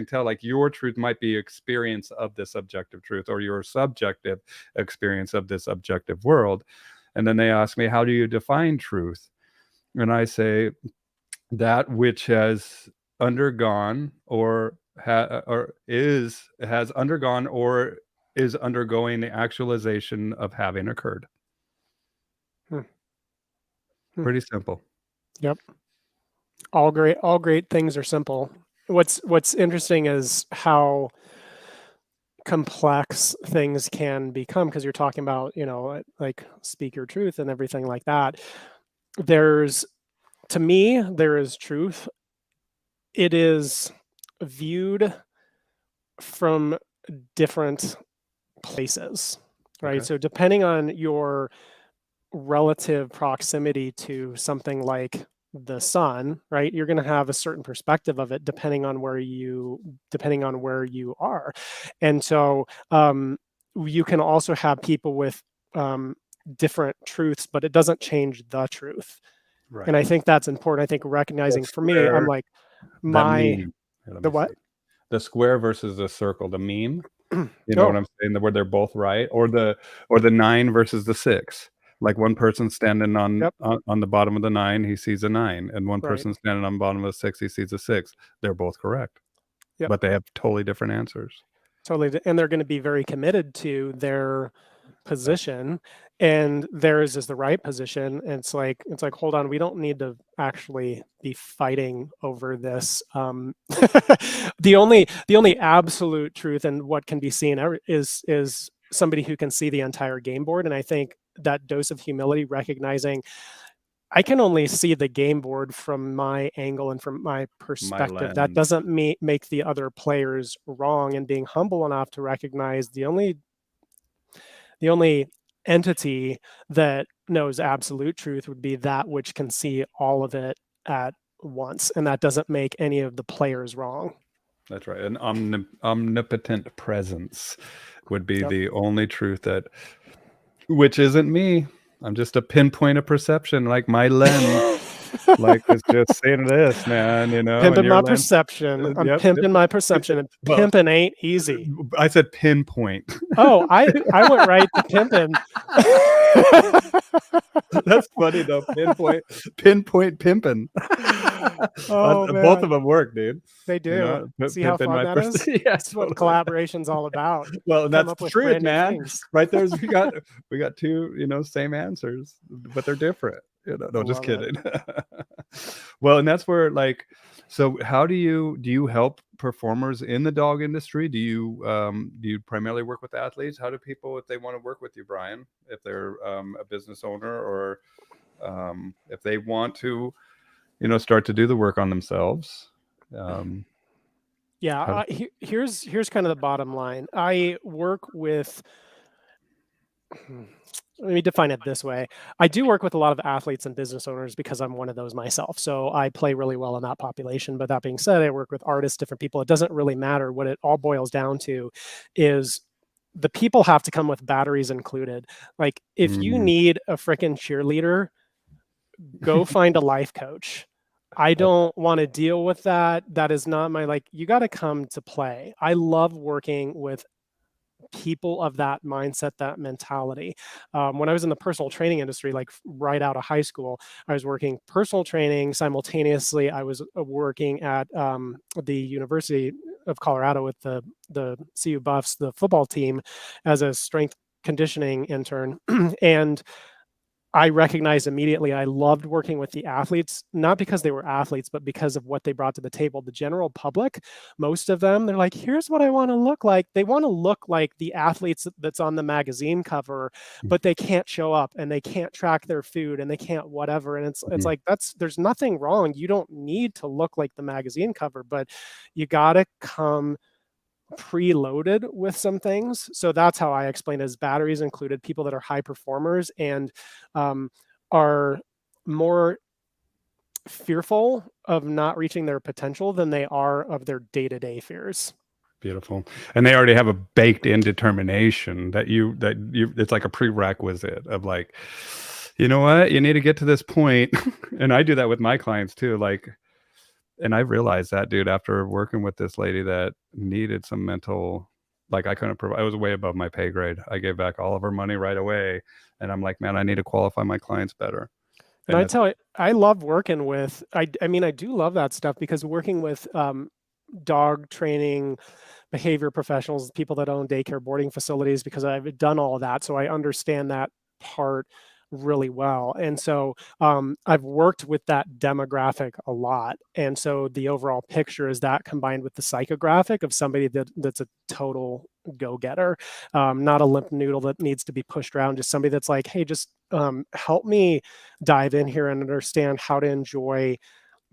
tell like your truth might be experience of this objective truth, or your subjective experience of this objective world. And then they ask me, how do you define truth? And I say, that which has undergone or has undergone or is undergoing the actualization of having occurred. Hmm. Hmm. Pretty simple. Yep. All great things are simple. What's interesting is how complex things can become, because you're talking about, like speak your truth and everything like that. There's To me, there is truth. It is viewed from different places, right? Okay. So depending on your relative proximity to something like the sun, right, you're going to have a certain perspective of it depending on where you are. And so you can also have people with different truths, but it doesn't change the truth. And Right. I think that's important. I think The recognizing, for me, I'm square, like, that my meme. Here, let the me what? see. The square versus the circle, the meme. You know what Oh, I'm saying? Where they're both right, or the 9 versus the 6. Like one person standing yep, on the bottom of the 9, he sees a 9, and one right, person standing on the bottom of the 6, he sees a 6. They're both correct, yep, but they have totally different answers. totally. And they're going to be very committed to their Right. position, and theirs is the right position. And it's like, hold on, we don't need to actually be fighting over this. The only absolute truth and what can be seen is somebody who can see the entire game board. And I think that dose of humility, recognizing I can only see the game board from my angle and from my My perspective. That lens. doesn't make the other players wrong, and being humble enough to recognize the only entity that knows absolute truth would be that which can see all of it at once, and that doesn't make any of the players wrong. That's right. An omnipotent presence would be Yep. the only truth that, which isn't me. I'm just a pinpoint of perception, like my lens. Like, it's just saying this, man, and Pimping your my lens. perception. I'm Yep, yep. pimping my perception, and Well, pimping ain't easy. I said pinpoint. Oh, I went right to pimping. That's funny though. Pinpoint pimping. Oh Both of man, them work, dude. they do. See how Pimping fun my that is? person. Yeah, This is what totally. collaboration's all about. Well, and Come that's up the with truth, brand new man. things. Right there's we got two, same answers, but they're different. I No, just love it. kidding. Well, and that's where, like, so how do you help performers in the dog industry? Do you primarily work with athletes? How do people, if they want to work with you, Brian, if they're a business owner, or if they want to, start to do the work on themselves? Um, Yeah, how, here's kind of the bottom line. I work with let me define it this way. I do work with a lot of athletes and business owners because I'm one of those myself. So I play really well in that population. But that being said, I work with artists, different people. It doesn't really matter. What it all boils down to is the people have to come with batteries included. Like, if you mm, need a freaking cheerleader, go find a life coach. I that's don't want to deal with that. That is not my, like, you got to come to play. I love working with people of that mindset, that mentality. When I was in the personal training industry, like right out of high school, I was working personal training. Simultaneously, I was working at the University of Colorado with the CU Buffs, the football team, as a strength conditioning intern. And I recognized immediately I loved working with the athletes, not because they were athletes, but because of what they brought to the table. The general public, most of them, they're like, here's what I want to look like. They want to look like the athletes that's on the magazine cover, but they can't show up and they can't track their food and they can't whatever. And it's mhm. like, there's nothing wrong. You don't need to look like the magazine cover, but you gotta come preloaded with some things. So that's how I explain it, as batteries included, people that are high performers and um, are more fearful of not reaching their potential than they are of their day-to-day fears. Beautiful. And they already have a baked in determination that you it's like a prerequisite of, like, you know what, you need to get to this point. And I do that with my clients too. Like, and I realized that, dude, after working with this lady that needed some mental, like, I couldn't provide, I was way above my pay grade. I gave back all of her money right away. And I'm like, man, I need to qualify my clients better. And And I it's tell you, I love working with, I mean, I do love that stuff, because working with dog training behavior professionals, people that own daycare boarding facilities, because I've done all of that. So I understand that part really well. And so I've worked with that demographic a lot. And so the overall picture is that combined with the psychographic of somebody that's a total go-getter, not a limp noodle that needs to be pushed around, just somebody that's like, hey, just help me dive in here and understand how to enjoy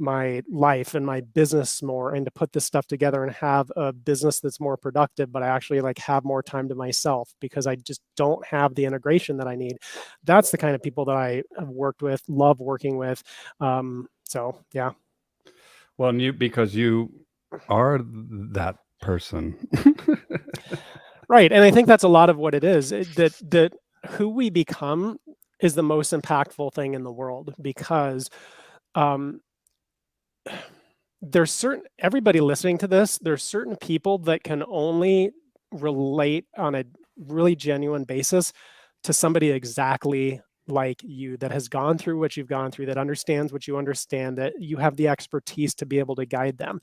my life and my business more, and to put this stuff together and have a business that's more productive, but I actually like have more time to myself because I just don't have the integration that I need. That's the kind of people that I have worked with, love working with. So yeah. Well, and because you are that person. Right. And I think that's a lot of what it is, that who we become is the most impactful thing in the world, because um, there's everybody listening to this, there's certain people that can only relate on a really genuine basis to somebody exactly like you, that has gone through what you've gone through, that understands what you understand, that you have the expertise to be able to guide them.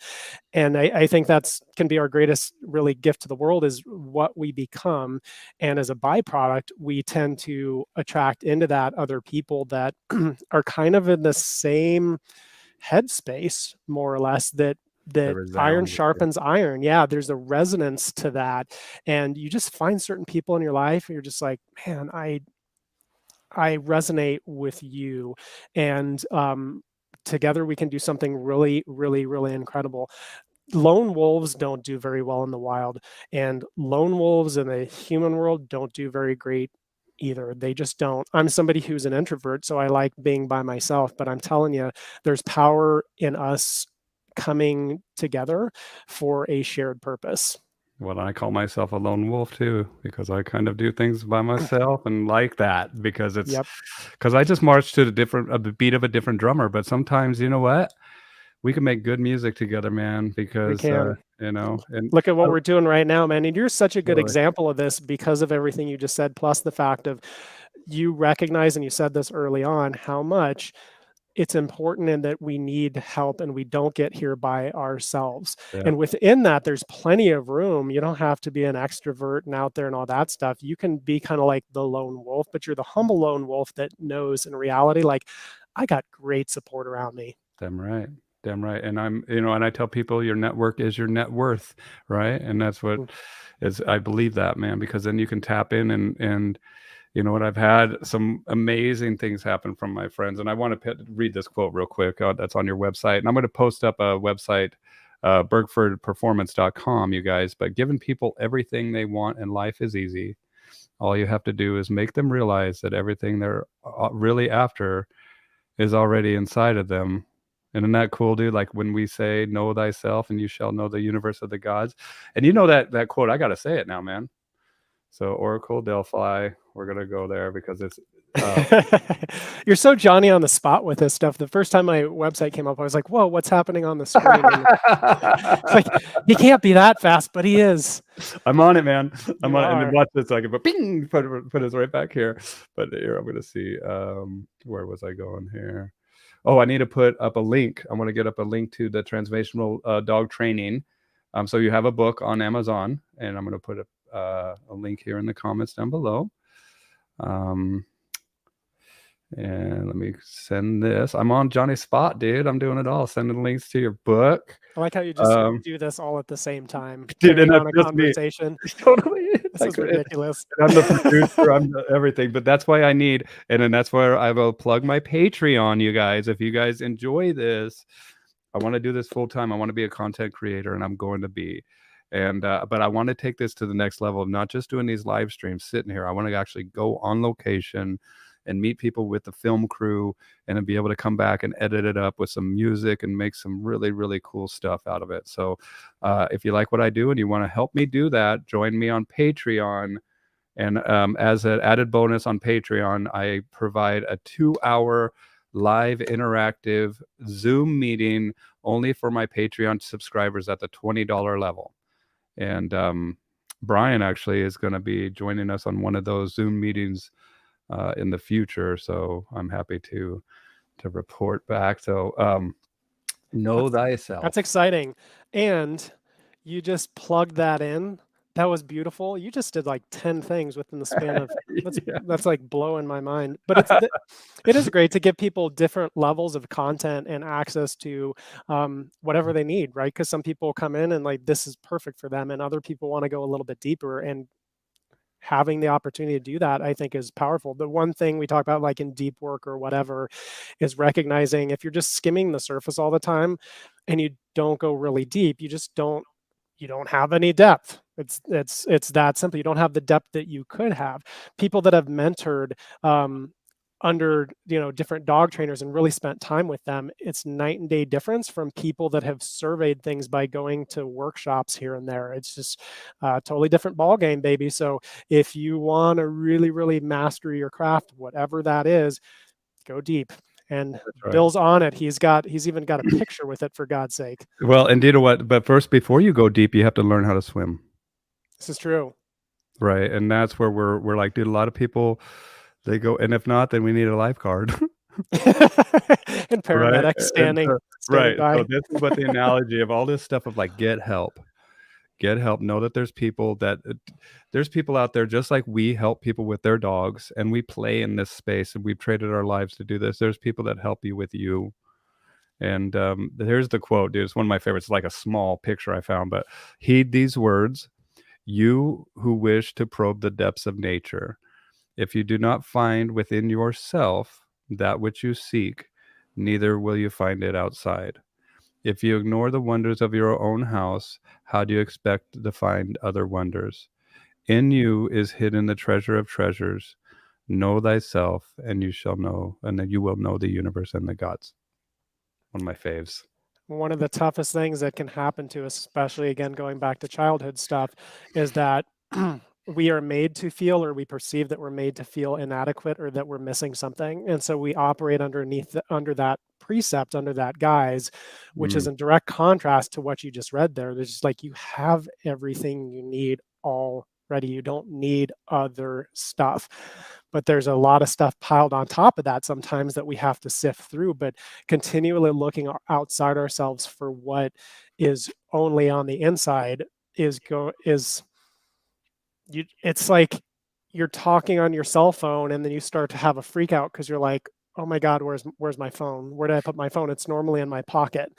And I think that's can be our greatest really gift to the world, is what we become. And as a byproduct, we tend to attract into that other people that are kind of in the same headspace, more or less, that iron sharpens iron. Yeah, there's a resonance to that. And you just find certain people in your life, and you're just like, man, I resonate with you. And together we can do something really, really, really incredible. Lone wolves don't do very well in the wild, and lone wolves in the human world don't do very great either. They just don't. I'm somebody who's an introvert, so I like being by myself, but I'm telling you, there's power in us coming together for a shared purpose. Well, I call myself a lone wolf too, because I kind of do things by myself and like that, because it's Yep. because I just march to the beat of a different drummer. But sometimes, you know what? We can make good music together, man, We because can. and Look at what we're doing right now, man. And you're such a good really, example of this because of everything you just said, plus the fact of you recognize, and you said this early on, how much it's important and that we need help, and we don't get here by ourselves. yeah, And within that, there's plenty of room. You don't have to be an extrovert and out there and all that stuff. You can be kind of like the lone wolf, but you're the humble lone wolf that knows in reality, like, I got great support around me. damn right. Damn right. And and I tell people your network is your net worth, right? And that's what is, I believe that, man, because then you can tap in and you know what, I've had some amazing things happen from my friends. And I want to read this quote real quick. That's on your website. And I'm going to post up a website, bergfordperformance.com, you guys. But giving people everything they want in life is easy. All you have to do is make them realize that everything they're really after is already inside of them. And isn't that cool, dude? Like when we say, know thyself and you shall know the universe of the gods. And you know that quote, I got to say it now, man. So Oracle, Delphi, we're going to go there because it's... You're so Johnny on the spot with this stuff. The first time my website came up, I was like, whoa, what's happening on the screen? It's like, he can't be that fast, but he is. I'm on it, man. I'm You on it. And are. then watch this. I can put bing, put us right back here. But here, I'm going to see. Where was I going here? Oh, I need to put up a link. I want to get up a link to the transformational dog training. So you have a book on Amazon, and I'm going to put a link here in the comments down below. And let me send this. I'm on Johnny's spot, dude. I'm doing it all. Sending links to your book. I like how you just do this all at the same time. Dude, and on a that's conversation. Totally. This is ridiculous. I'm the producer. I'm everything. But that's why I need, and then that's where I will plug my Patreon, you guys. If you guys enjoy this, I want to do this full time. I want to be a content creator, and I'm going to be. And but I want to take this to the next level of not just doing these live streams, sitting here. I want to actually go on location and meet people with the film crew, and then be able to come back and edit it up with some music and make some really, really cool stuff out of it. So if you like what I do and you want to help me do that, join me on Patreon. And as an added bonus on Patreon, I provide a 2-hour live interactive Zoom meeting only for my Patreon subscribers at the $20 level. And Brian actually is going to be joining us on one of those Zoom meetings in the future, so I'm happy to report back. So know thyself. That's exciting. And You just plugged that in. That was beautiful. You just did like 10 things within the span of Yeah. that's like blowing my mind. But it is great to give people different levels of content and access to whatever they need, right? Because some people come in and like this is perfect for them, and other people want to go a little bit deeper. And having the opportunity to do that, I think, is powerful. The one thing we talk about, like in deep work or whatever, is recognizing if you're just skimming the surface all the time and you don't go really deep, you don't have any depth. It's that simple. You don't have the depth that you could have. People that have mentored under different dog trainers and really spent time with them, it's night and day difference from people that have surveyed things by going to workshops here and there. It's just a totally different ball game, baby. So if you want to really, really master your craft, whatever that is, go deep. And That's right. Bill's on it. He's even got a picture with it, for God's sake. Well, and you know what? But first, before you go deep, you have to learn how to swim, This is true. right? And that's where we're like, dude, a lot of people they go, and if not, then we need a lifeguard, And right? paramedics And standing so, standing right. So by. this is what the analogy of all this stuff of like get help. Get help. Know that there's people out there just like we help people with their dogs, and we play in this space, and we've traded our lives to do this. There's people that help you with you. And here's the quote, dude. It's one of my favorites. It's like a small picture I found, but heed these words, you who wish to probe the depths of nature. If you do not find within yourself that which you seek, neither will you find it outside. If you ignore the wonders of your own house, how do you expect to find other wonders? In you is hidden the treasure of treasures. Know thyself, and you shall know, and then you will know the universe and the gods. One of my faves. One of the toughest things that can happen to us, especially again going back to childhood stuff, is that we are made to feel, or we perceive that we're made to feel inadequate or that we're missing something. And so we operate under that precept, under that guise, which is Mm. in direct contrast to what you just read there. There's just like you have everything you need already. You don't need other stuff. But there's a lot of stuff piled on top of that sometimes that we have to sift through. But continually looking outside ourselves for what is only on the inside is it's like you're talking on your cell phone and then you start to have a freak out because you're like, oh my God, where's my phone? Where did I put my phone? It's normally in my pocket.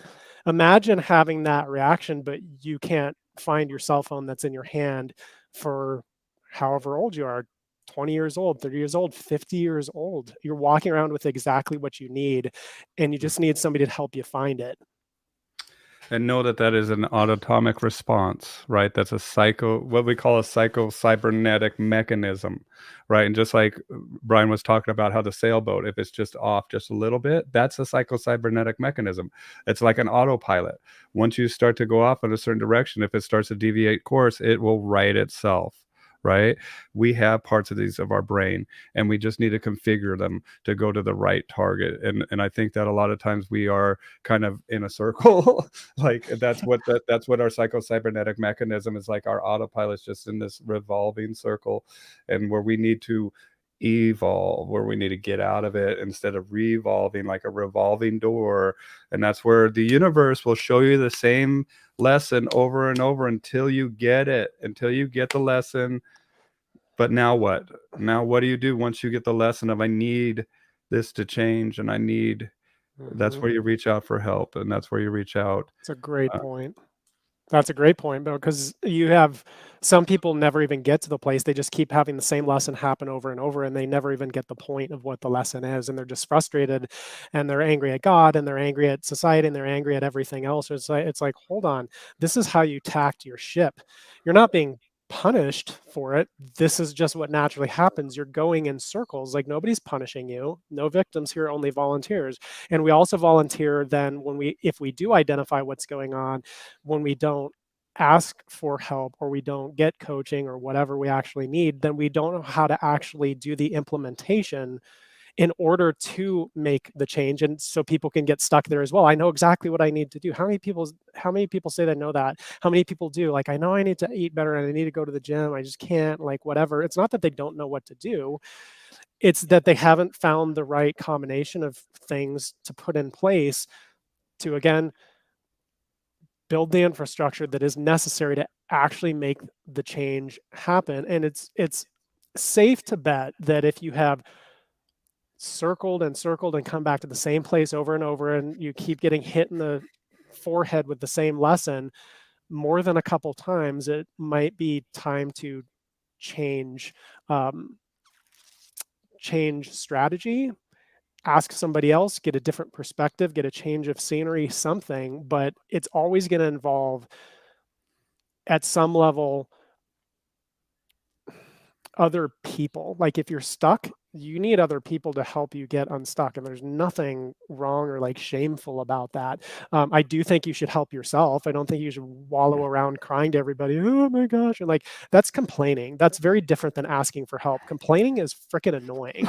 Imagine having that reaction, but you can't find your cell phone that's in your hand for however old you are, 20 years old, 30 years old, 50 years old. You're walking around with exactly what you need, and you just need somebody to help you find it. And know that that is an autonomic response, right? That's what we call a psycho-cybernetic mechanism, right? And just like Brian was talking about how the sailboat, if it's just off just a little bit, that's a psycho-cybernetic mechanism. It's like an autopilot. Once you start to go off in a certain direction, if it starts to deviate course, it will right itself, right? We have parts of these of our brain, and we just need to configure them to go to the right target. And I think that a lot of times we are kind of in a circle. Like that's what our psycho-cybernetic mechanism is like. Our autopilot's just in this revolving circle, and where we need to evolve, where we need to get out of it instead of revolving like a revolving door. And that's where the universe will show you the same lesson over and over until you get it, until you get the lesson. But now what? Now what do you do once you get the lesson of I need this to change, and I need that's Mm-hmm. where you reach out for help, and that's where you reach out. It's a great Uh, point. That's a great point, Bill, because you have some people never even get to the place. They just keep having the same lesson happen over and over, and they never even get the point of what the lesson is. And they're just frustrated, and they're angry at God, and they're angry at society, and they're angry at everything else. It's like, hold on, this is how you tacked your ship. You're not being punished for it. This is just what naturally happens. You're going in circles. Like nobody's punishing you. No victims here, only volunteers. And we also volunteer then if we do identify what's going on, when we don't ask for help or we don't get coaching or whatever we actually need, then we don't know how to actually do the implementation in order to make the change, and so people can get stuck there as well. I know exactly what I need to do. How many people say they know that? How many people do? Like, I know I need to eat better and I need to go to the gym. I just can't, like, whatever. It's not that they don't know what to do. It's that they haven't found the right combination of things to put in place to, again, build the infrastructure that is necessary to actually make the change happen. And it's safe to bet that if you have circled and circled and come back to the same place over and over, and you keep getting hit in the forehead with the same lesson more than a couple times, it might be time to change um, change strategy, ask somebody else, get a different perspective, get a change of scenery, something. But it's always going to involve, at some level, other people. Like if you're stuck, you need other people to help you get unstuck, and there's nothing wrong or like shameful about that. I do think you should help yourself. I don't think you should wallow around crying to everybody, oh my gosh, and like that's complaining. That's very different than asking for help. Complaining is freaking annoying.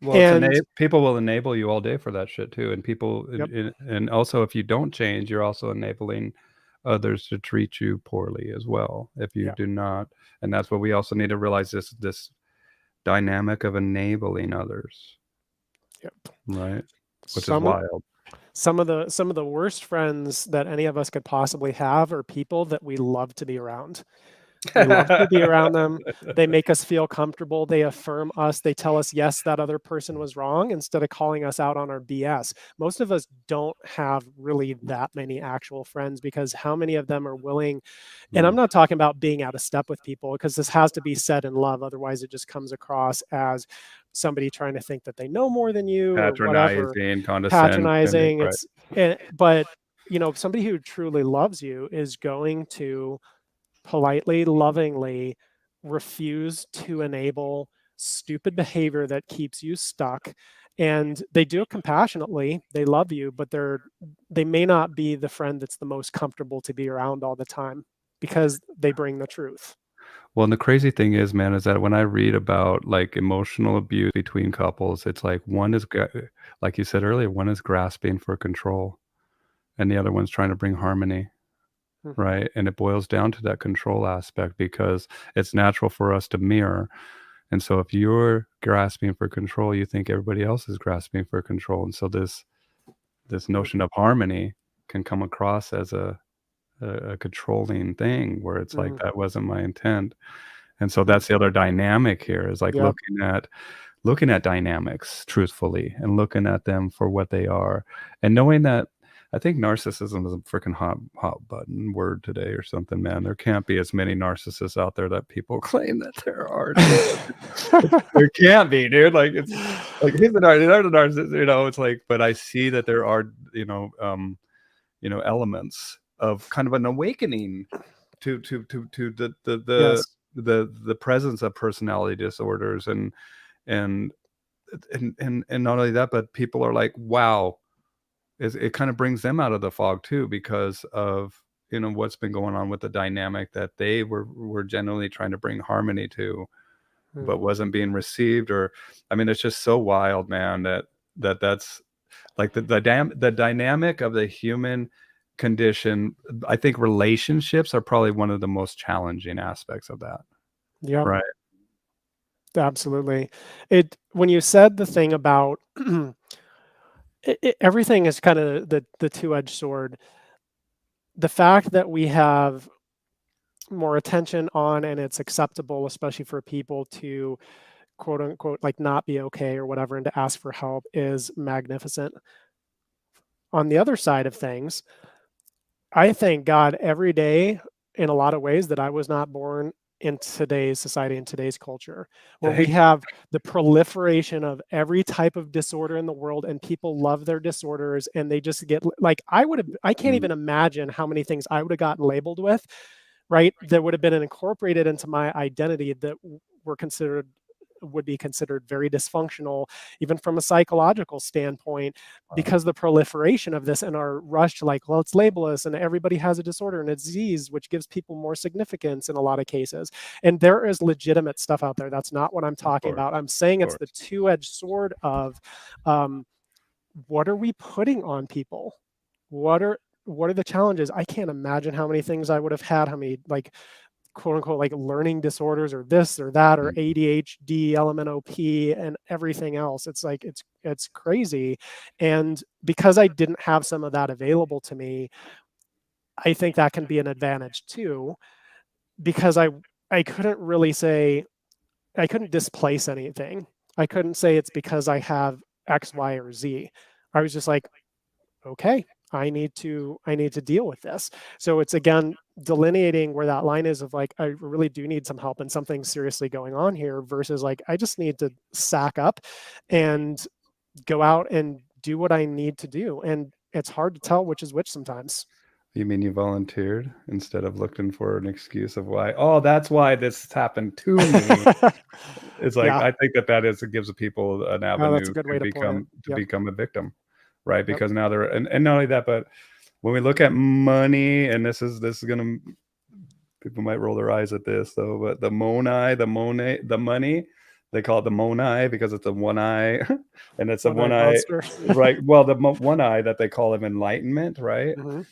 Well, And people will enable you all day for that shit too, and people, yep, and also if you don't change, you're also enabling others to treat you poorly as well if you yeah, do not. And that's what we also need to realize, this dynamic of enabling others, yep. right? Which is Some of wild. some of the worst friends that any of us could possibly have are people that we love to be around. We love to be around them. They make us feel comfortable. They affirm us. They tell us, yes, that other person was wrong, instead of calling us out on our BS. Most of us don't have really that many actual friends, because how many of them are willing? And I'm Mm. not talking about being out of step with people, because this has to be said in love. Otherwise, it just comes across as somebody trying to think that they know more than you or whatever, Patronizing, condescending, patronizing. right? But somebody who truly loves you is going to politely, lovingly refuse to enable stupid behavior that keeps you stuck. And they do it compassionately. They love you, but they may not be the friend that's the most comfortable to be around all the time, because they bring the truth. Well, and the crazy thing is, man, is that when I read about like emotional abuse between couples, it's like like you said earlier, one is grasping for control and the other one's trying to bring harmony, Mhm. right? And it boils down to that control aspect because it's natural for us to mirror. And so if you're grasping for control, you think everybody else is grasping for control. And so this notion Mhm. of harmony can come across as a controlling thing where it's like Mhm. that wasn't my intent. And so Mhm. that's the other dynamic here, is like Yep. looking at dynamics truthfully and looking at them for what they are, and knowing that I think narcissism is a freaking hot button word today or something, man. There can't be as many narcissists out there that people claim that there are, dude. There can't be, dude. Like it's like he's the narcissist, it's like, but I see that there are, elements of kind of an awakening to Yes. the presence of personality disorders, and and not only that, but people are like, wow, it kind of brings them out of the fog too, because of what's been going on with the dynamic that they were generally trying to bring harmony to, Mm. but wasn't being received. Or I mean, it's just so wild, man, that's like the dynamic of the human condition. I think relationships are probably one of the most challenging aspects of that, Yep. right? Absolutely. When you said the thing about everything is kind of the two-edged sword. The fact that we have more attention on, and it's acceptable, especially for people to quote unquote like not be okay or whatever, and to ask for help, is magnificent. On the other side of things, I thank God every day in a lot of ways that I was not born in today's society, in today's culture, where we Thank have the proliferation of every type of disorder in the world, and people love their disorders, and they just get like, I can't you. even imagine how many things I would have gotten labeled with, right? That would have been incorporated into my identity that were considered would be considered very dysfunctional, even from a psychological standpoint, Wow. because the proliferation of this and our rush to like, well, let's label us, and everybody has a disorder and a disease, which gives people more significance in a lot of cases. And there is legitimate stuff out there. That's not what I'm Of talking course, about. I'm saying of it's the course. two-edged sword of um, what are we putting on people? What are the challenges? I can't imagine how many things I would have had, how many like quote unquote like learning disorders or this or that or Mm. ADHD, LMNOP, and everything else. It's like it's crazy. And because I didn't have some of that available to me, I think that can be an advantage too, because I couldn't really say, I couldn't displace anything. I couldn't say it's because I have X, Y, or Z. I was just like, okay, I need to deal with this. So it's again delineating where that line is of like, I really do need some help and something seriously going on here, versus like, I just need to sack up and go out and do what I need to do. And it's hard to tell which is which sometimes. You mean you volunteered instead of looking for an excuse of why? Oh, that's why this happened to me. It's like, Yeah. I think it gives the people an Oh, that's a avenue good way to put it. to Yep. become a victim, right? Yep. Because now they're, and not only that, but when we look at money, and this is gonna, people might roll their eyes at this though, but the money, they call it the monai because it's a one eye, and it's a one One-eyed eye, monster. right? Well, the one eye that they call of enlightenment, right? Mm-hmm.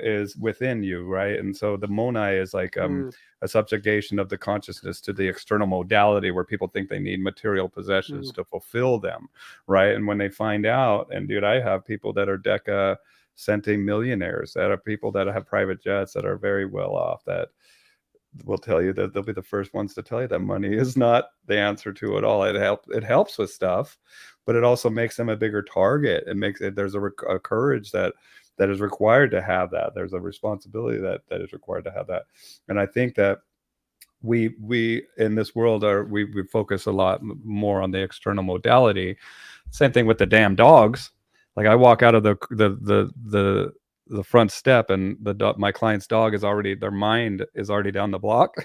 Is within you, right? And so the monai is like Mm. a subjugation of the consciousness to the external modality, where people think they need material possessions to fulfill them, right? And when they find out, and dude, I have people that are deca centing millionaires, that are people that have private jets, that are very well off, that will tell you that they'll be the first ones to tell you that money is not the answer to it all. It helps with stuff, but it also makes them a bigger target. It makes it, there's a courage that is required to have that. There's a responsibility that is required to have that. And I think that we in this world we focus a lot more on the external modality. Same thing with the damn dogs. Like, I walk out of the front step, and my client's dog is already, their mind is already down the block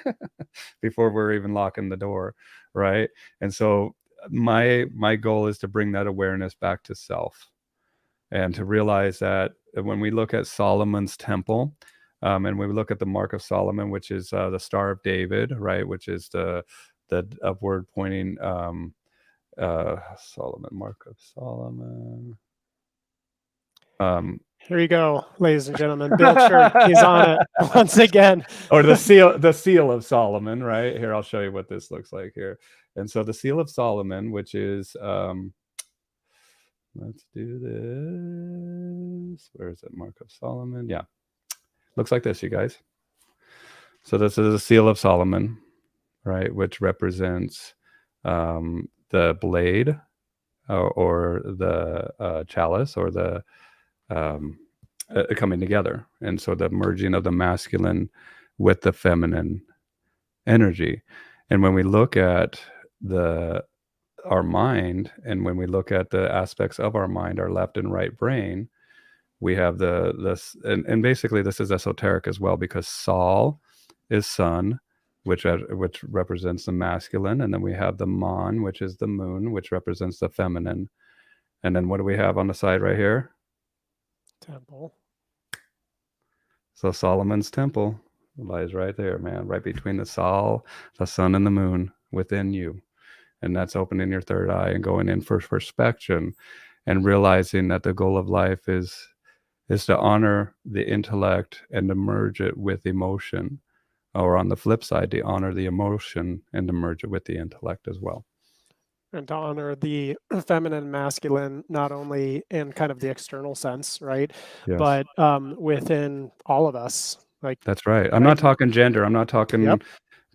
before we're even locking the door, right? And so my goal is to bring that awareness back to self, and to realize that when we look at Solomon's temple, and we look at the mark of Solomon, which is the Star of David, right, which is the upward pointing Solomon, mark of Solomon. Here you go, ladies and gentlemen. Bill Church, he's on it once again. Or the seal of Solomon, right? Here, I'll show you what this looks like here. And so the seal of Solomon, which is let's do this. Where is it? Mark of Solomon. Yeah. Looks like this, you guys. So this is the seal of Solomon, right? Which represents the blade, or the chalice, or the coming together. And so the merging of the masculine with the feminine energy. And when we look at our mind, and when we look at the aspects of our mind, our left and right brain, we have this, and basically this is esoteric as well, because Sol is sun, which represents the masculine, and then we have the Mon, which is the moon, which represents the feminine. And then what do we have on the side right here? Temple. So Solomon's temple lies right there, man, right between the Sol, the sun, and the moon within you. And that's opening your third eye and going in for perspection, and realizing that the goal of life is to honor the intellect and to merge it with emotion, or on the flip side, to honor the emotion and to merge it with the intellect as well. And to honor the feminine and masculine, not only in kind of the external sense, right? Yes. But within all of us. Like, that's right. I'm not talking gender. I'm not talking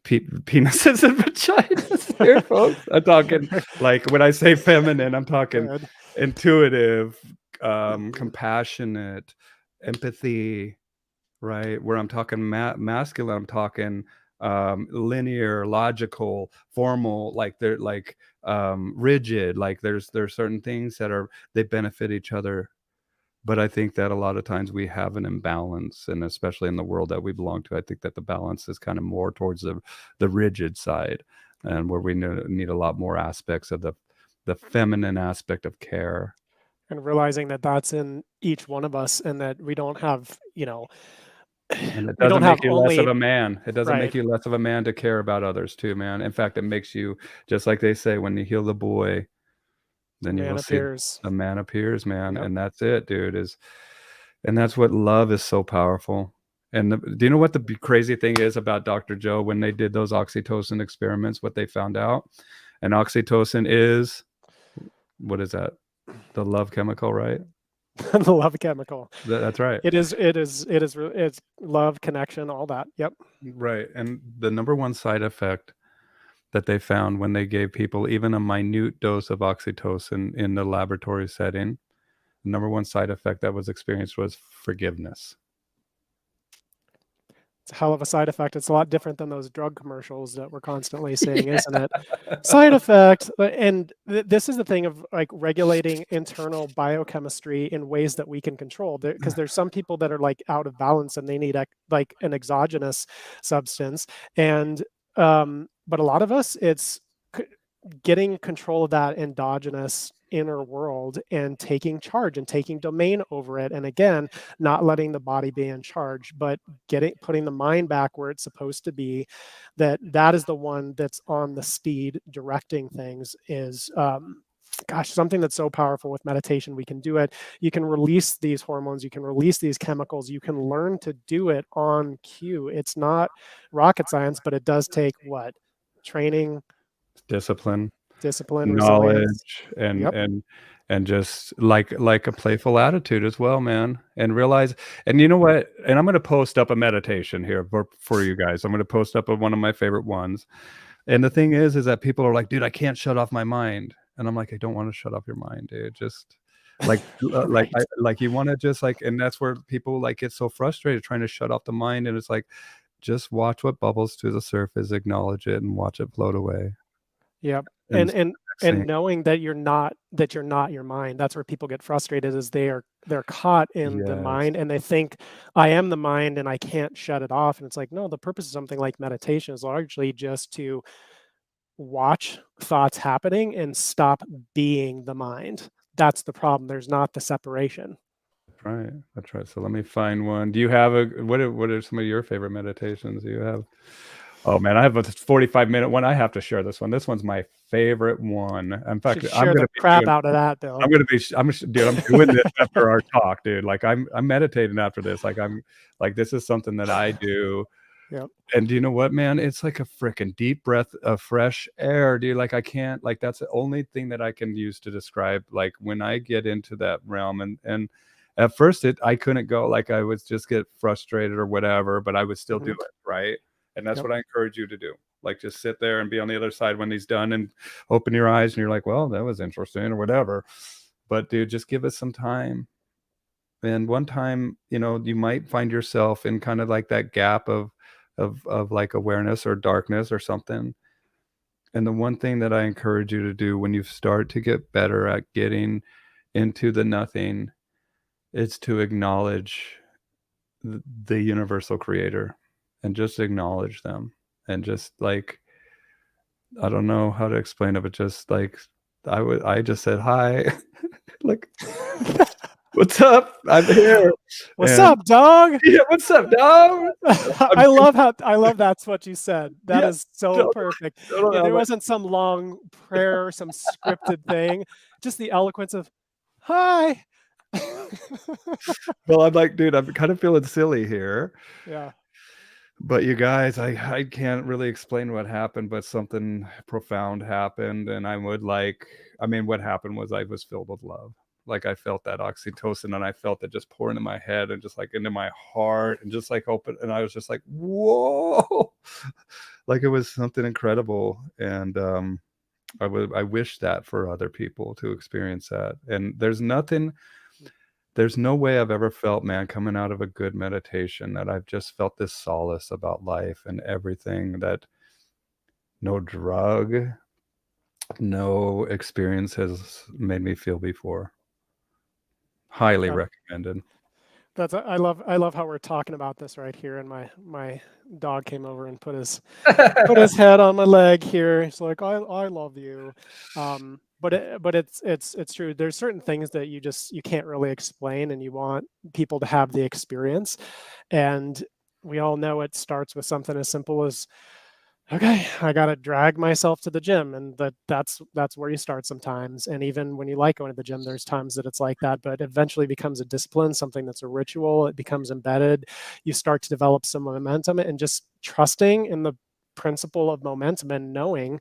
penises and vaginas here, folks. I'm talking, like, when I say feminine, I'm talking intuitive, compassionate, empathy, right? Where I'm talking masculine, I'm talking linear, logical, formal, like they're like rigid, like there's certain things that they benefit each other. But I think that a lot of times we have an imbalance, and especially in the world that we belong to, I think that the balance is kind of more towards the rigid side, and where we need a lot more aspects of the feminine aspect of care. And realizing that that's in each one of us, and that we don't have, and it doesn't make you less of a man. It doesn't make you less of a man to care about others too, man. In fact, it makes you, just like they say, when you heal the boy, then you will see a man appears, man. And that's it, dude. And that's what love is so powerful. And do you know what the crazy thing is about Dr. Joe? When they did those oxytocin experiments, what they found out, and oxytocin is, what is that? The love chemical, right? The love chemical. That's right. It's love, connection, all that. Yep. Right. And the number one side effect that they found when they gave people even a minute dose of oxytocin in the laboratory setting, the number one side effect that was experienced was forgiveness. It's a hell of a side effect. It's a lot different than those drug commercials that we're constantly seeing, Yeah. isn't it? Side effect. And this is the thing of like regulating internal biochemistry in ways that we can control. Because there's some people that are like out of balance and they need like an exogenous substance. And but a lot of us, it's getting control of that endogenous inner world and taking charge and taking domain over it. And again, not letting the body be in charge, but putting the mind back where it's supposed to be. That is the one that's on the steed directing things is gosh, something that's so powerful with meditation. We can do it. You can release these hormones, you can release these chemicals, you can learn to do it on cue. It's not rocket science, but it does take what? Training, Discipline, resilience. knowledge, Yep. and just like a playful attitude as well, man. And realize, and you know what? And I'm going to post up a meditation here for you guys. I'm going to post up one of my favorite ones. And the thing is that people are like, dude, I can't shut off my mind. And I'm like, I don't want to shut off your mind, dude. Just like, Right. like you want to just like, and that's where people like get so frustrated trying to shut off the mind. And it's like, just watch what bubbles to the surface, acknowledge it, and watch it float away. Yep. And And knowing that you're not your mind. That's where people get frustrated is they're caught in the yes, mind and they think I am the mind and I can't shut it off. And it's like, no, the purpose of something like meditation is largely just to watch thoughts happening and stop being the mind. That's the problem. There's not the separation. that's right. That's right. So let me find one. Do you have what are some of your favorite meditations you have? Oh man, I have a 45-minute one. I have to share this one. This one's my favorite one. In fact, Should share the crap out of that, Bill. dude, I'm doing this after our talk, dude. Like I'm meditating after this. Like I'm like this is something that I do. Yep. And do you know what, man? It's like a freaking deep breath of fresh air, dude. Like I can't, like that's the only thing that I can use to describe like when I get into that realm. And at first I couldn't go, like I would just get frustrated or whatever, but I would still do it, right? And that's Yep. what I encourage you to do. Like just sit there and be on the other side when he's done and open your eyes and you're like, well, that was interesting or whatever. But dude, just give us some time. And one time, you know, you might find yourself in kind of like that gap of like awareness or darkness or something. And the one thing that I encourage you to do when you start to get better at getting into the nothing is to acknowledge the universal creator and just acknowledge them and just like I don't know how to explain it, but just like I just said hi. Like what's up? I'm here. What's And up, dog? yeah, what's up, dog? I love that's what you said. That Yeah, is so totally, perfect. totally. There wasn't some long prayer, some scripted thing, just the eloquence of hi. Well, I'm like, dude, I'm kind of feeling silly here. Yeah. But you guys, I can't really explain what happened, but something profound happened. And I would like, I mean, what happened was I was filled with love. Like I felt that oxytocin and I felt it just pour into my head and just like into my heart and just like open. And I was just like, whoa, like it was something incredible. And I wish that for other people to experience that. And there's no way I've ever felt, man, coming out of a good meditation that I've just felt this solace about life and everything that no drug, no experience has made me feel before. Highly Yeah. recommended. I love how we're talking about this right here. And my dog came over and put his head on my leg here. He's like, I love you. But it's true. There's certain things that you can't really explain and you want people to have the experience. And we all know it starts with something as simple as, okay, I got to drag myself to the gym. And that's where you start sometimes. And even when you like going to the gym, there's times that it's like that, but eventually becomes a discipline, something that's a ritual. It becomes embedded. You start to develop some momentum and just trusting in the principle of momentum and knowing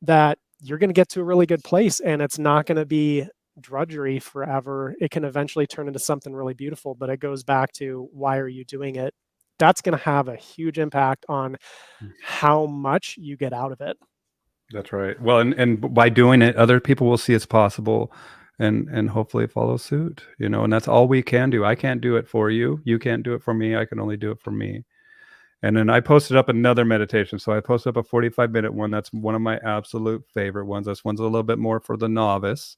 that you're going to get to a really good place and it's not going to be drudgery forever, it can eventually turn into something really beautiful. But it goes back to, why are you doing it? That's going to have a huge impact on how much you get out of it. That's right. Well, and by doing it, other people will see it's possible, and hopefully follow suit. And that's all we can do. I can't do it for you. You can't do it for me. I can only do it for me. And then I posted up another meditation. So I posted up a 45-minute one. That's one of my absolute favorite ones. This one's a little bit more for the novice.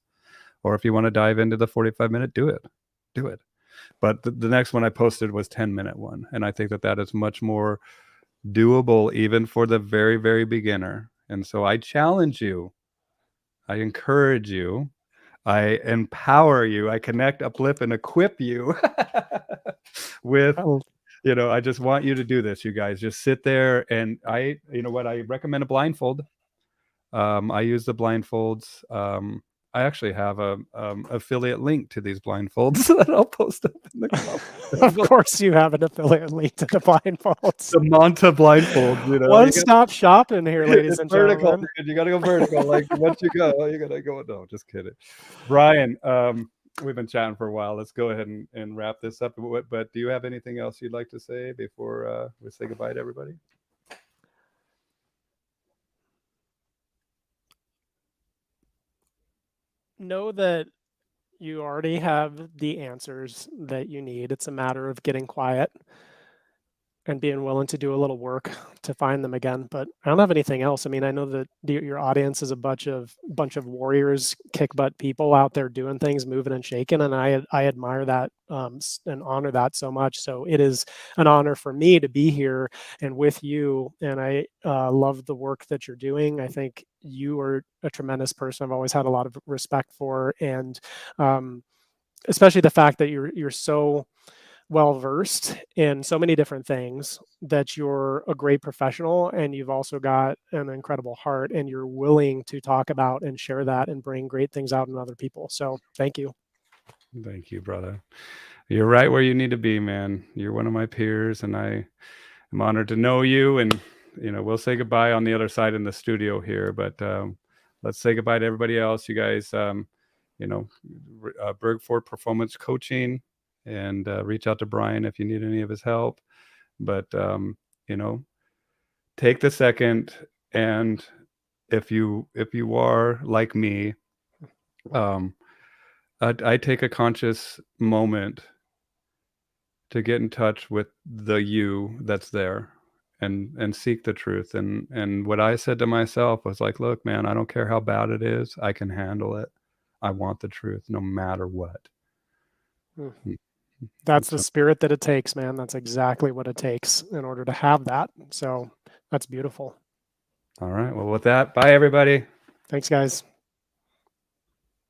Or if you want to dive into the 45-minute, do it. Do it. But the next one I posted was 10-minute one. And I think that is much more doable even for the very, very beginner. And so I challenge you. I encourage you. I empower you. I connect, uplift, and equip you with... I just want you to do this, you guys. Just sit there, and I recommend a blindfold. I use the blindfolds. I actually have a affiliate link to these blindfolds that I'll post up in the comments. Of course you have an affiliate link to the blindfolds. The Manta blindfolds, One-stop shopping here, ladies and vertical, gentlemen. you got to go vertical. Like, once you go, you got to go. No, just kidding. Brian, we've been chatting for a while. Let's go ahead and wrap this up. But do you have anything else you'd like to say before we say goodbye to everybody? Know that you already have the answers that you need. It's a matter of getting quiet and being willing to do a little work to find them again. But I don't have anything else. I mean, I know that your audience is a bunch of warriors, kick butt people out there doing things, moving and shaking, and I admire that and honor that so much. So it is an honor for me to be here and with you. And I love the work that you're doing. I think you are a tremendous person. I've always had a lot of respect for, and especially the fact that you're so well-versed in so many different things, that you're a great professional, and you've also got an incredible heart, and you're willing to talk about and share that and bring great things out in other people. So thank you. Thank you, brother. You're right where you need to be, man. You're one of my peers, and I am honored to know you. And we'll say goodbye on the other side in the studio here, but let's say goodbye to everybody else. You guys, Bergford Performance Coaching, and reach out to Brian if you need any of his help. But take the second, and if you are like me, I take a conscious moment to get in touch with the you that's there, and seek the truth. And what I said to myself was like, look, man, I don't care how bad it is. I can handle it. I want the truth no matter what. That's the spirit that it takes, man. That's exactly what it takes in order to have that. So that's beautiful. All right. Well, with that, bye, everybody. Thanks, guys.